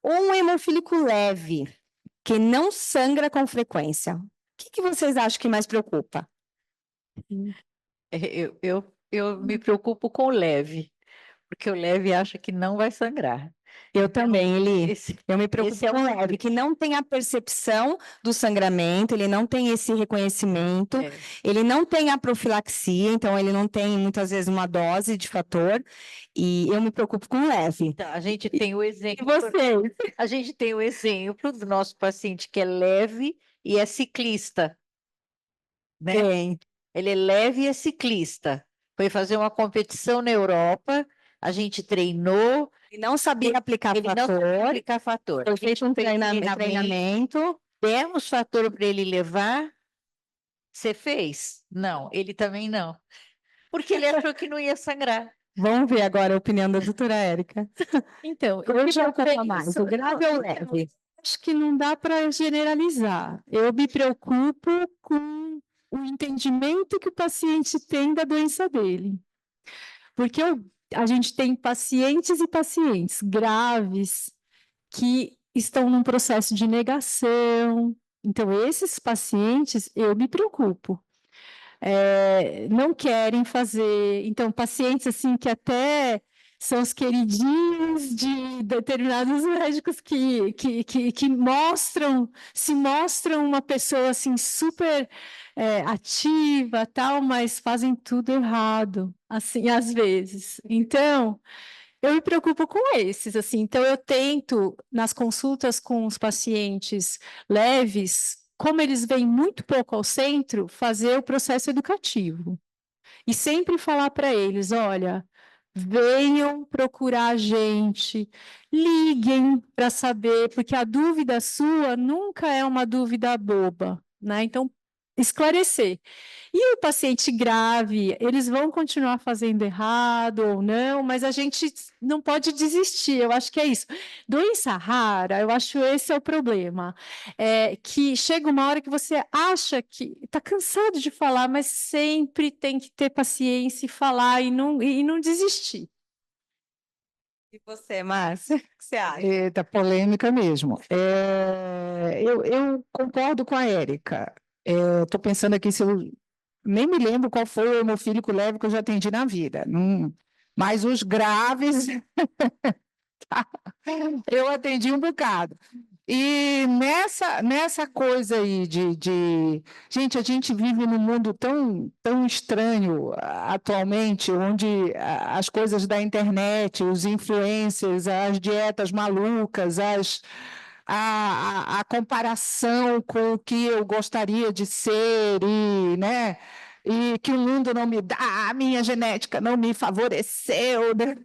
ou um hemofílico leve, que não sangra com frequência? O que vocês acham que mais preocupa? Eu me preocupo com o leve, porque o leve acha que não vai sangrar. Eu também, Eli. Eu me preocupo esse é com o o leve, que não tem a percepção do sangramento, ele não tem esse reconhecimento, ele não tem a profilaxia, então ele não tem, muitas vezes, uma dose de fator, e eu me preocupo com o leve. Então, a gente tem o E exemplo. vocês? A gente tem o exemplo do nosso paciente que é leve e é ciclista, né? Tem. Ele é leve e é ciclista. Foi fazer uma competição na Europa, a gente treinou, Ele não sabia aplicar ele não sabia fator, aplicar fator. foi feito um Fez treinamento. demos fator para ele levar. Você fez? Não, ele também não. Porque ele achou que não ia sangrar. Vamos ver agora a opinião da doutora Érica. Então, Eu já preocupa mais, o grave ou o leve? acho que não dá para generalizar. Eu me preocupo com o entendimento que o paciente tem da doença dele. Porque a gente tem pacientes e pacientes graves que estão num processo de negação. Então, esses pacientes, eu me preocupo. Não querem fazer. Então, pacientes assim que até são os queridinhos de determinados médicos que se mostram uma pessoa assim super ativa, tal, mas fazem tudo errado, assim, às vezes. Então, eu me preocupo com esses, assim. Então, eu tento, nas consultas com os pacientes leves, como eles vêm muito pouco ao centro, fazer o processo educativo. E sempre falar para eles, olha, venham procurar a gente, liguem para saber, porque a dúvida sua nunca é uma dúvida boba, né? Então, esclarecer. E o paciente grave, eles vão continuar fazendo errado ou não, mas a gente não pode desistir, eu acho que é isso. Doença rara, eu acho esse é o problema, que chega uma hora que você acha que está cansado de falar, mas sempre tem que ter paciência e falar e não desistir. E você, Márcia, o que você acha? Eita, polêmica mesmo. Eu concordo com a Érica. Estou pensando aqui se eu nem me lembro qual foi o hemofílico leve que eu já atendi na vida. Mas os graves eu atendi um bocado. E nessa coisa aí Gente, a gente vive num mundo tão estranho atualmente, onde as coisas da internet, os influencers, as dietas malucas, a comparação com o que eu gostaria de ser, né? E que o mundo não me dá, a minha genética não me favoreceu, né?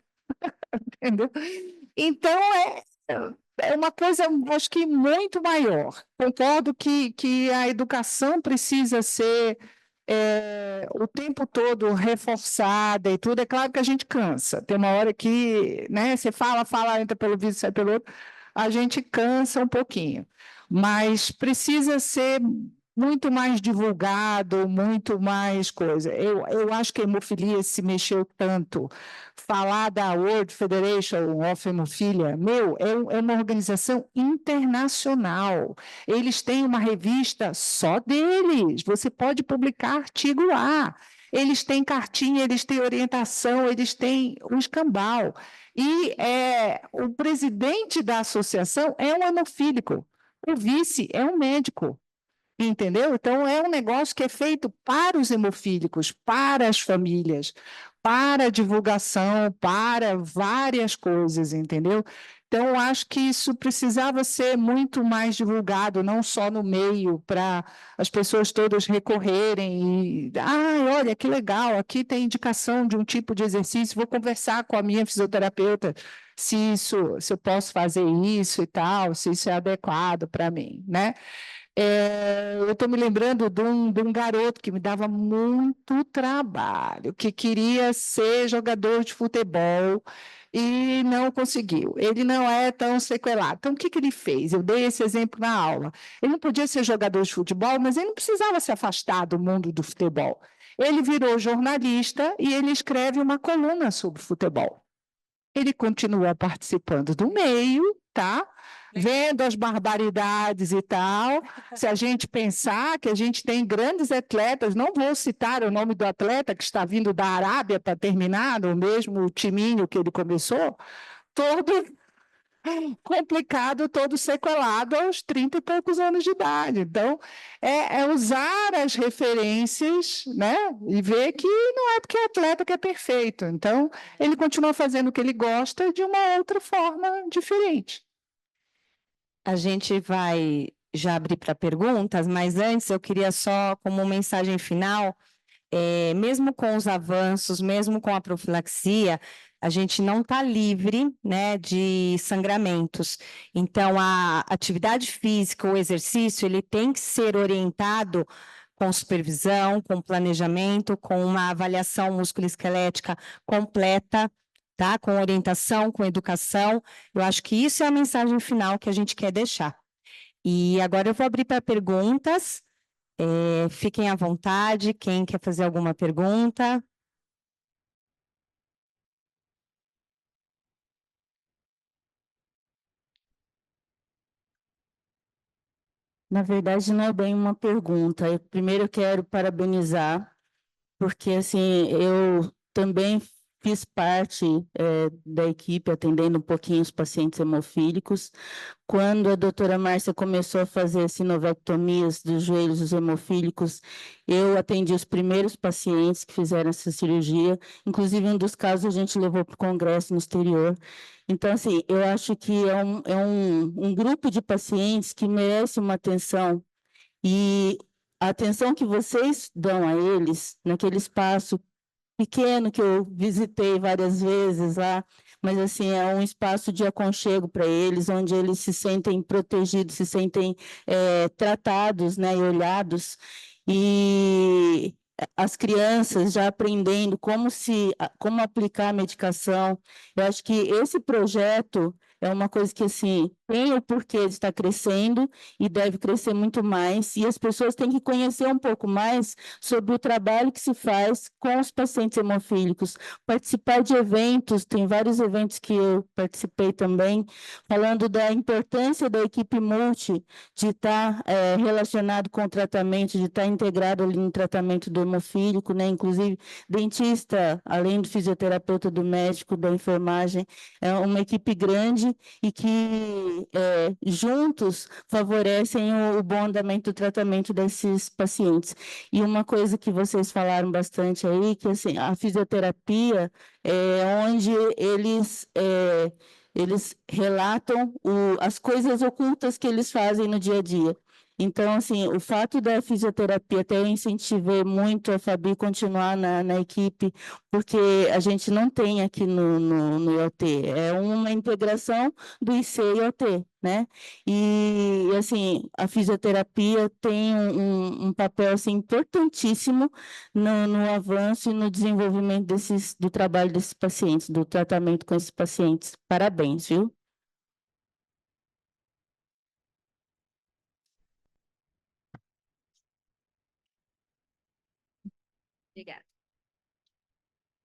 Entendeu? Então, é uma coisa, acho que muito maior. Concordo que a educação precisa ser o tempo todo reforçada e tudo. É claro que a gente cansa. Tem uma hora que, né, você fala, entra pelo vídeo, sai pelo outro, a gente cansa um pouquinho. Mas precisa ser muito mais divulgado, muito mais coisa. Eu acho que a hemofilia se mexeu tanto. Falar da World Federation of Hemophilia, é uma organização internacional. Eles têm uma revista só deles. Você pode publicar artigo lá. Eles têm cartinha, eles têm orientação, eles têm um escambau. E o presidente da associação é um hemofílico. O vice é um médico. Entendeu? Então, é um negócio que é feito para os hemofílicos, para as famílias, para a divulgação, para várias coisas, entendeu? Então, eu acho que isso precisava ser muito mais divulgado, não só no meio, para as pessoas todas recorrerem e, olha, que legal, aqui tem indicação de um tipo de exercício, vou conversar com a minha fisioterapeuta se eu posso fazer isso e tal, se isso é adequado para mim, né? Eu estou me lembrando de um garoto que me dava muito trabalho, que queria ser jogador de futebol e não conseguiu. Ele não é tão sequelado. Então, o que ele fez? Eu dei esse exemplo na aula. Ele não podia ser jogador de futebol, mas ele não precisava se afastar do mundo do futebol. Ele virou jornalista e ele escreve uma coluna sobre futebol. Ele continua participando do meio, tá? Vendo as barbaridades e tal. Se a gente pensar que a gente tem grandes atletas, não vou citar o nome do atleta que está vindo da Arábia para terminar, no mesmo timinho que ele começou, todo complicado, todo sequelado aos 30 e poucos anos de idade. Então, é usar as referências, né? E ver que não é porque é atleta que é perfeito. Então, ele continua fazendo o que ele gosta de uma outra forma diferente. A gente vai já abrir para perguntas, mas antes eu queria só, como mensagem final, mesmo com os avanços, mesmo com a profilaxia, a gente não está livre, né, de sangramentos. Então, a atividade física, o exercício, ele tem que ser orientado com supervisão, com planejamento, com uma avaliação musculoesquelética completa, tá? Com orientação, com educação. Eu acho que isso é a mensagem final que a gente quer deixar. E agora eu vou abrir para perguntas. Fiquem à vontade, quem quer fazer alguma pergunta? Na verdade, não é bem uma pergunta. Eu primeiro quero parabenizar, porque assim, eu também fiz parte da equipe atendendo um pouquinho os pacientes hemofílicos. Quando a doutora Márcia começou a fazer sinovectomias dos joelhos dos hemofílicos, eu atendi os primeiros pacientes que fizeram essa cirurgia. Inclusive, um dos casos a gente levou para o congresso no exterior. Então, assim, eu acho que é um grupo de pacientes que merece uma atenção. E a atenção que vocês dão a eles, naquele espaço pequeno que eu visitei várias vezes lá, mas assim é um espaço de aconchego para eles, onde eles se sentem protegidos, se sentem tratados, né, e olhados, e as crianças já aprendendo como aplicar a medicação. Eu acho que esse projeto é uma coisa que, assim, tem o porquê de estar crescendo e deve crescer muito mais, e as pessoas têm que conhecer um pouco mais sobre o trabalho que se faz com os pacientes hemofílicos, participar de eventos, tem vários eventos que eu participei também, falando da importância da equipe multi, de estar relacionado com o tratamento, de estar integrado ali no tratamento do hemofílico, né? Inclusive, dentista, além do fisioterapeuta, do médico, da enfermagem, é uma equipe grande e que juntos favorecem o bom andamento do tratamento desses pacientes. E uma coisa que vocês falaram bastante aí, que assim, a fisioterapia é onde eles relatam as coisas ocultas que eles fazem no dia a dia. Então, assim, o fato da fisioterapia, até eu incentivei muito a Fabi continuar na equipe, porque a gente não tem aqui no IoT, é uma integração do IC e IoT, né? E, assim, a fisioterapia tem um papel, assim, importantíssimo no avanço e no desenvolvimento do trabalho desses pacientes, do tratamento com esses pacientes. Parabéns, viu? Obrigada.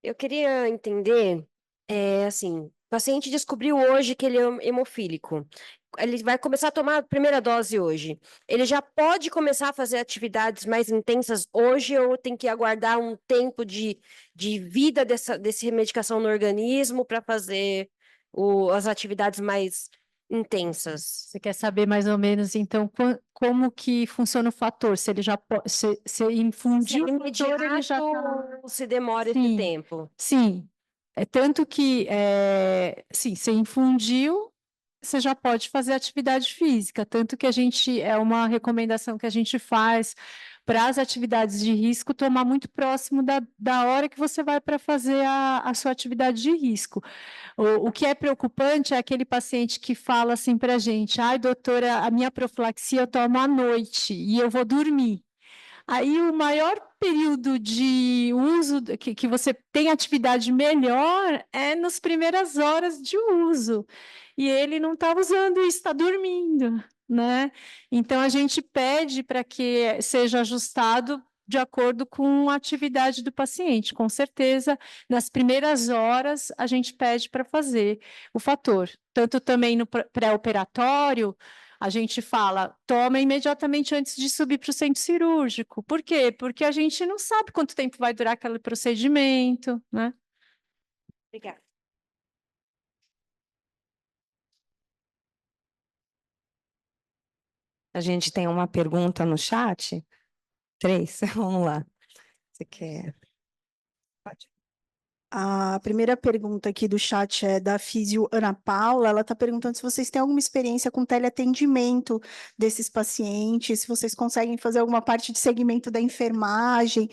Eu queria entender, assim, o paciente descobriu hoje que ele é hemofílico. Ele vai começar a tomar a primeira dose hoje. Ele já pode começar a fazer atividades mais intensas hoje ou tem que aguardar um tempo de vida dessa medicação no organismo para fazer as atividades mais intensas? Você quer saber mais ou menos, então, como que funciona o fator? Se ele já se infundiu o fator, ele já tá... ou se demora esse Sim. tempo? Sim, é tanto que, sim, você infundiu, você já pode fazer atividade física, tanto que é uma recomendação que a gente faz para as atividades de risco, tomar muito próximo da hora que você vai para fazer a sua atividade de risco. O que é preocupante é aquele paciente que fala assim para a gente, ai, doutora, a minha profilaxia eu tomo à noite e eu vou dormir. Aí o maior período de uso, que você tem atividade melhor, é nas primeiras horas de uso. E ele não está usando isso, está dormindo, né? Então, a gente pede para que seja ajustado de acordo com a atividade do paciente. Com certeza, nas primeiras horas, a gente pede para fazer o fator. Tanto também no pré-operatório, a gente fala, toma imediatamente antes de subir para o centro cirúrgico. Por quê? Porque a gente não sabe quanto tempo vai durar aquele procedimento, né? Obrigada. A gente tem uma pergunta no chat. 3, vamos lá. Você quer? Pode. A primeira pergunta aqui do chat é da Físio Ana Paula. Ela está perguntando se vocês têm alguma experiência com teleatendimento desses pacientes, se vocês conseguem fazer alguma parte de segmento da enfermagem,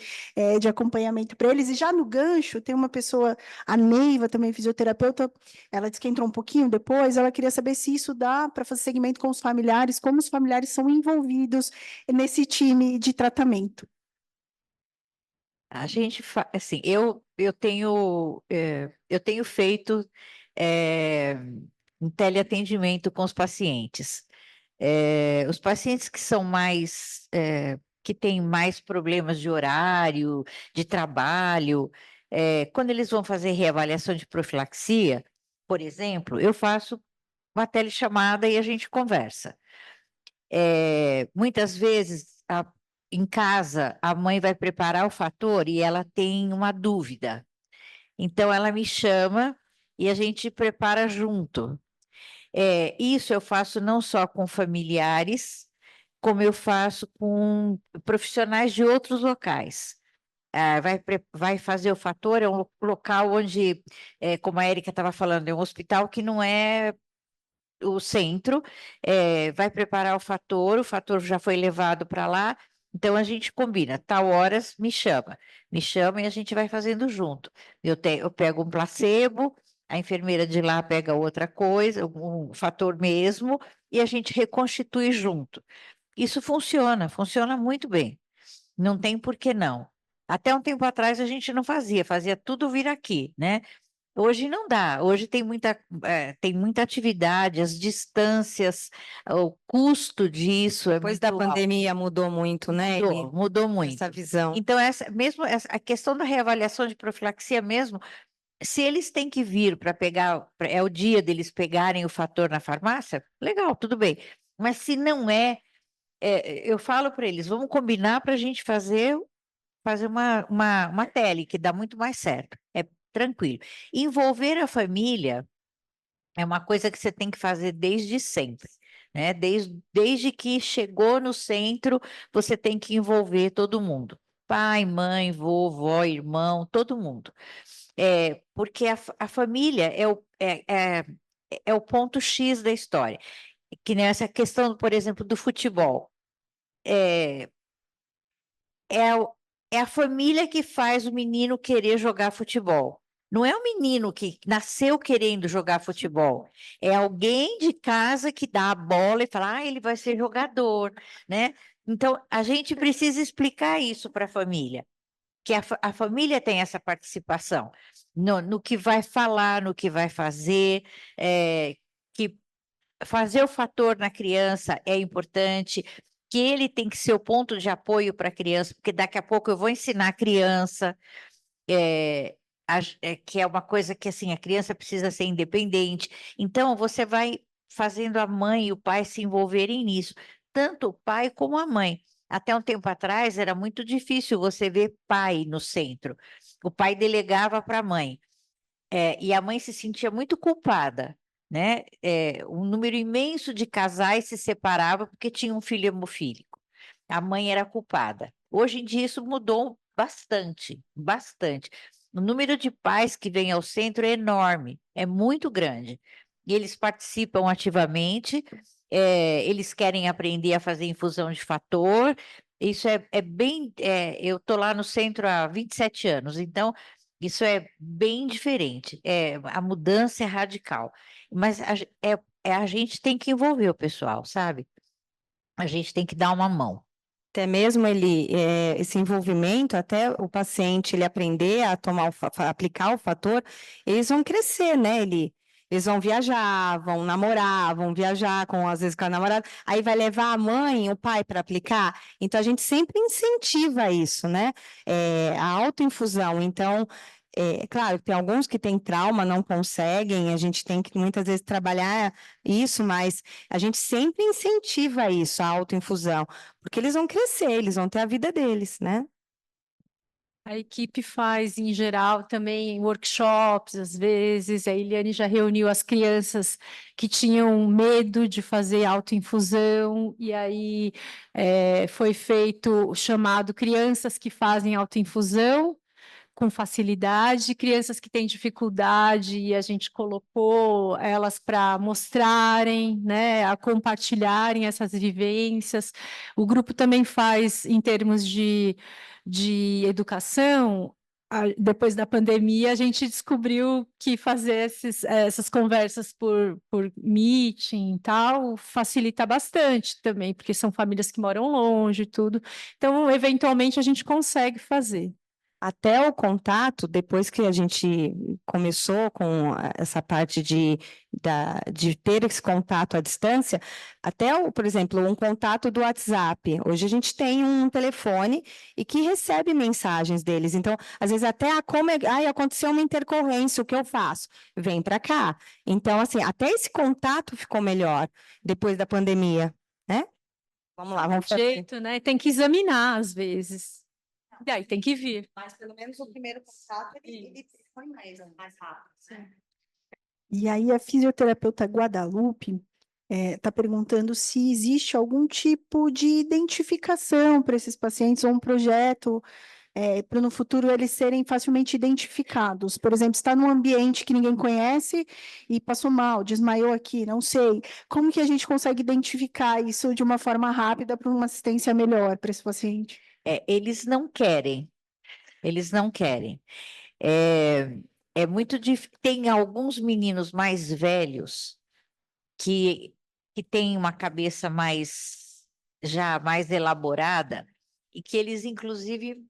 de acompanhamento para eles. E já no gancho, tem uma pessoa, a Neiva, também fisioterapeuta, ela disse que entrou um pouquinho depois, ela queria saber se isso dá para fazer segmento com os familiares, como os familiares são envolvidos nesse time de tratamento. A gente assim, eu tenho feito um teleatendimento com os pacientes. Os pacientes que são mais que têm mais problemas de horário, de trabalho, quando eles vão fazer reavaliação de profilaxia, por exemplo, eu faço uma telechamada e a gente conversa. Muitas vezes em casa, a mãe vai preparar o fator e ela tem uma dúvida. Então, ela me chama e a gente prepara junto. Isso eu faço não só com familiares, como eu faço com profissionais de outros locais. Vai fazer o fator, é um local onde, como a Érica estava falando, é um hospital que não é o centro, vai preparar o fator já foi levado para lá, Então a gente combina, tal horas me chama e a gente vai fazendo junto. Eu pego um placebo, a enfermeira de lá pega outra coisa, um fator mesmo, e a gente reconstitui junto. Isso funciona muito bem. Não tem por que não. Até um tempo atrás a gente não fazia tudo vir aqui, né? Hoje não dá, hoje tem muita atividade, as distâncias, o custo disso é Depois da muito alto. pandemia mudou muito, né, Eli? Mudou muito. Essa visão. Então, a questão da reavaliação de profilaxia mesmo, se eles têm que vir para pegar, é o dia deles pegarem o fator na farmácia, legal, tudo bem. Mas se não eu falo para eles, vamos combinar para a gente fazer uma tele, que dá muito mais certo. É tranquilo. Envolver a família é uma coisa que você tem que fazer desde sempre, né? Desde que chegou no centro, você tem que envolver todo mundo. Pai, mãe, vovó, irmão, todo mundo. Porque a família é o ponto X da história. Que nessa questão, por exemplo, do futebol. É a família que faz o menino querer jogar futebol. Não é o menino que nasceu querendo jogar futebol. É alguém de casa que dá a bola e fala, ele vai ser jogador, né? Então, a gente precisa explicar isso para a família, que a família tem essa participação no que vai falar, no que vai fazer, que fazer o fator na criança é importante, que ele tem que ser o ponto de apoio para a criança, porque daqui a pouco eu vou ensinar a criança, que é uma coisa que assim, a criança precisa ser independente. Então, você vai fazendo a mãe e o pai se envolverem nisso, tanto o pai como a mãe. Até um tempo atrás era muito difícil você ver pai no centro. O pai delegava para a mãe. E a mãe se sentia muito culpada, né? Um número imenso de casais se separava porque tinha um filho hemofílico. A mãe era culpada. Hoje em dia isso mudou bastante, bastante. O número de pais que vêm ao centro é enorme, é muito grande. E eles participam ativamente, eles querem aprender a fazer infusão de fator. Isso é bem. Eu estou lá no centro há 27 anos, então isso é bem diferente. A mudança é radical. Mas a gente tem que envolver o pessoal, sabe? A gente tem que dar uma mão. Até mesmo esse envolvimento, até o paciente ele aprender a aplicar o fator, eles vão crescer, né? Eles vão viajar, vão namorar, vão viajar às vezes com a namorada, aí vai levar a mãe, o pai para aplicar. Então a gente sempre incentiva isso, né? A autoinfusão. Então, claro, tem alguns que têm trauma, não conseguem, a gente tem que muitas vezes trabalhar isso, mas a gente sempre incentiva isso, a autoinfusão, porque eles vão crescer, eles vão ter a vida deles, né? A equipe faz, em geral, também workshops, às vezes. A Eliane já reuniu as crianças que tinham medo de fazer autoinfusão, e aí foi feito o chamado Crianças que Fazem Autoinfusão com facilidade, crianças que têm dificuldade, e a gente colocou elas para mostrarem, né, a compartilharem essas vivências. O grupo também faz, em termos de educação, depois da pandemia, a gente descobriu que fazer essas conversas por meeting e tal facilita bastante também, porque são famílias que moram longe e tudo. Então, eventualmente, a gente consegue fazer. Até o contato, depois que a gente começou com essa parte de ter esse contato à distância, por exemplo, um contato do WhatsApp. Hoje a gente tem um telefone e que recebe mensagens deles. Então, às vezes até aconteceu uma intercorrência, o que eu faço? Vem para cá. Então, assim, até esse contato ficou melhor depois da pandemia, né? Vamos lá, vamos fazer. Jeito, né? Tem que examinar às vezes. E aí tem que vir. Mas pelo menos o primeiro contato ele foi mais rápido. Sim. E aí a fisioterapeuta Guadalupe está perguntando se existe algum tipo de identificação para esses pacientes ou um projeto para no futuro eles serem facilmente identificados. Por exemplo, está num ambiente que ninguém conhece e passou mal, desmaiou aqui, não sei. Como que a gente consegue identificar isso de uma forma rápida para uma assistência melhor para esse paciente? Eles não querem. Eles não querem. É muito difícil. Tem alguns meninos mais velhos que têm uma cabeça já mais elaborada e que eles, inclusive,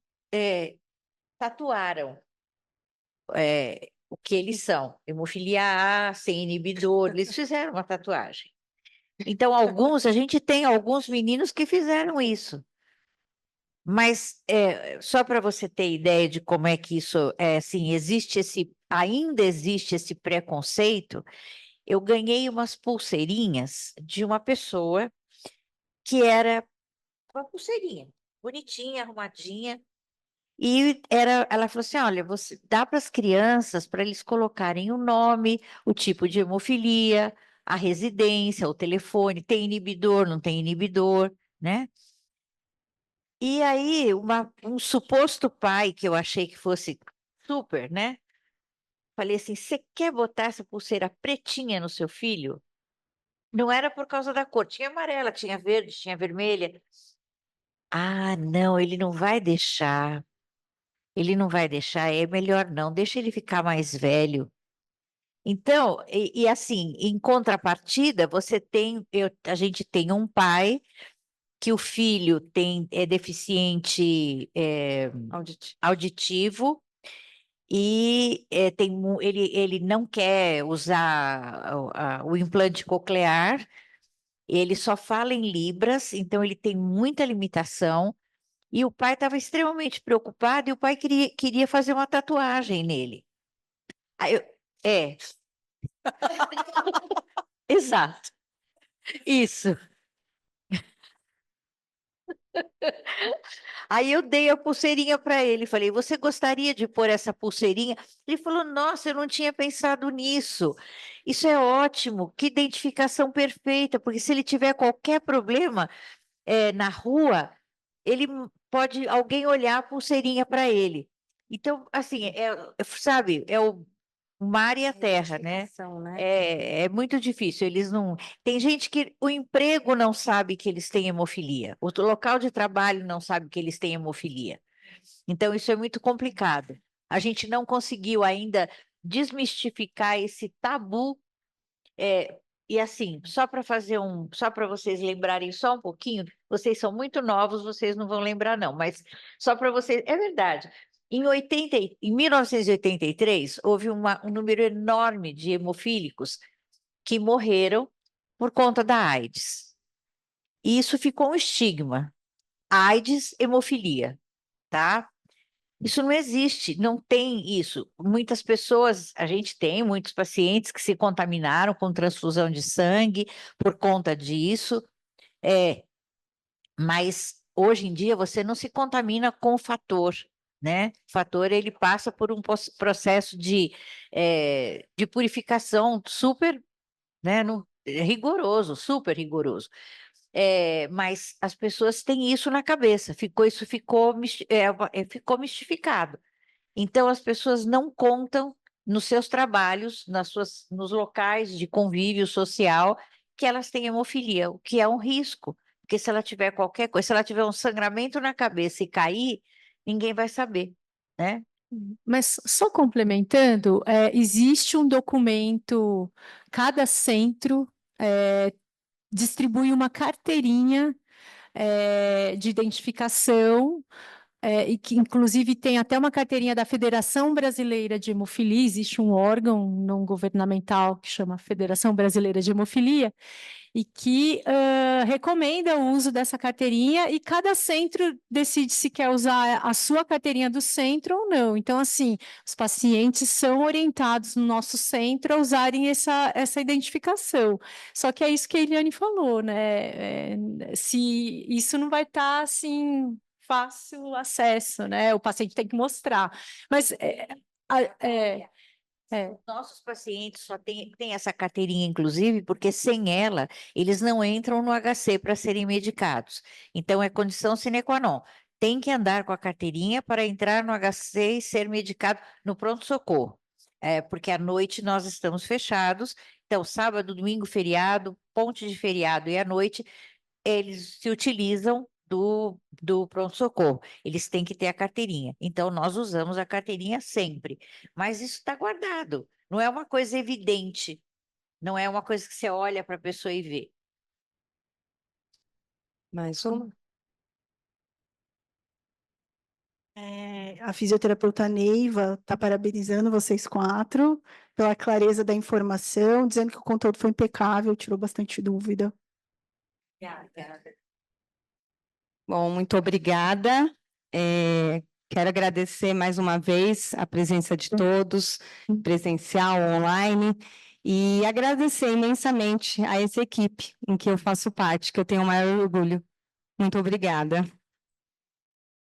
tatuaram o que eles são. Hemofilia A, sem inibidor, eles fizeram uma tatuagem. Então, a gente tem alguns meninos que fizeram isso. Mas só para você ter ideia de como é que isso assim, ainda existe esse preconceito, eu ganhei umas pulseirinhas de uma pessoa que era uma pulseirinha, bonitinha, arrumadinha, e ela falou assim: olha, você dá para as crianças para eles colocarem o nome, o tipo de hemofilia, a residência, o telefone, tem inibidor, não tem inibidor, né? E aí, um suposto pai que eu achei que fosse super, né? Falei assim: você quer botar essa pulseira pretinha no seu filho? Não era por causa da cor, tinha amarela, tinha verde, tinha vermelha. Ah, não, ele não vai deixar. Ele não vai deixar, é melhor não, deixa ele ficar mais velho. Então, e assim, em contrapartida, a gente tem um pai que o filho é deficiente auditivo e ele não quer usar o implante coclear, ele só fala em libras, então ele tem muita limitação, e o pai estava extremamente preocupado e o pai queria fazer uma tatuagem nele. Aí exato, isso. Aí eu dei a pulseirinha para ele, falei: você gostaria de pôr essa pulseirinha? Ele falou: nossa, eu não tinha pensado nisso. Isso é ótimo, que identificação perfeita, porque se ele tiver qualquer problema na rua, pode alguém olhar a pulseirinha para ele. Então, assim, sabe, o mar e a terra, né? É muito difícil. Eles não. Tem gente que o emprego não sabe que eles têm hemofilia, o local de trabalho não sabe que eles têm hemofilia. Então, isso é muito complicado. A gente não conseguiu ainda desmistificar esse tabu. E assim, só para vocês lembrarem só um pouquinho, vocês são muito novos, vocês não vão lembrar, não, mas só para vocês, é verdade. Em 1983, houve um número enorme de hemofílicos que morreram por conta da AIDS. E isso ficou um estigma. AIDS, hemofilia, tá? Isso não existe, não tem isso. Muitas pessoas, a gente tem muitos pacientes que se contaminaram com transfusão de sangue por conta disso, mas hoje em dia você não se contamina com o fator, né? O fator ele passa por um processo de purificação super, né, rigoroso, super rigoroso. Mas as pessoas têm isso na cabeça, ficou mistificado. Então, as pessoas não contam nos seus trabalhos, nos locais de convívio social, que elas têm hemofilia, o que é um risco, porque se ela tiver qualquer coisa, se ela tiver um sangramento na cabeça e cair, ninguém vai saber, né? Mas só complementando, existe um documento, cada centro distribui uma carteirinha de identificação, e que inclusive tem até uma carteirinha da Federação Brasileira de Hemofilia, existe um órgão não governamental que chama Federação Brasileira de Hemofilia, e que recomenda o uso dessa carteirinha, e cada centro decide se quer usar a sua carteirinha do centro ou não. Então, assim, os pacientes são orientados no nosso centro a usarem essa identificação. Só que é isso que a Eliane falou, né? Se isso não vai estar, assim, fácil acesso, né? O paciente tem que mostrar. Mas Nossos pacientes só têm essa carteirinha, inclusive, porque sem ela, eles não entram no HC para serem medicados. Então, é condição sine qua non. tem que andar com a carteirinha para entrar no HC e ser medicado no pronto-socorro. Porque à noite nós estamos fechados, então sábado, domingo, feriado, ponte de feriado e à noite, eles se utilizam do pronto-socorro. Eles têm que ter a carteirinha. Então, nós usamos a carteirinha sempre. Mas isso está guardado. Não é uma coisa evidente. Não é uma coisa que você olha para a pessoa e vê. Mais uma? A fisioterapeuta Neiva está parabenizando vocês 4 pela clareza da informação, dizendo que o conteúdo foi impecável, tirou bastante dúvida. Bom, muito obrigada. Quero agradecer mais uma vez a presença de todos, presencial, online, e agradecer imensamente a essa equipe em que eu faço parte, que eu tenho o maior orgulho. Muito obrigada.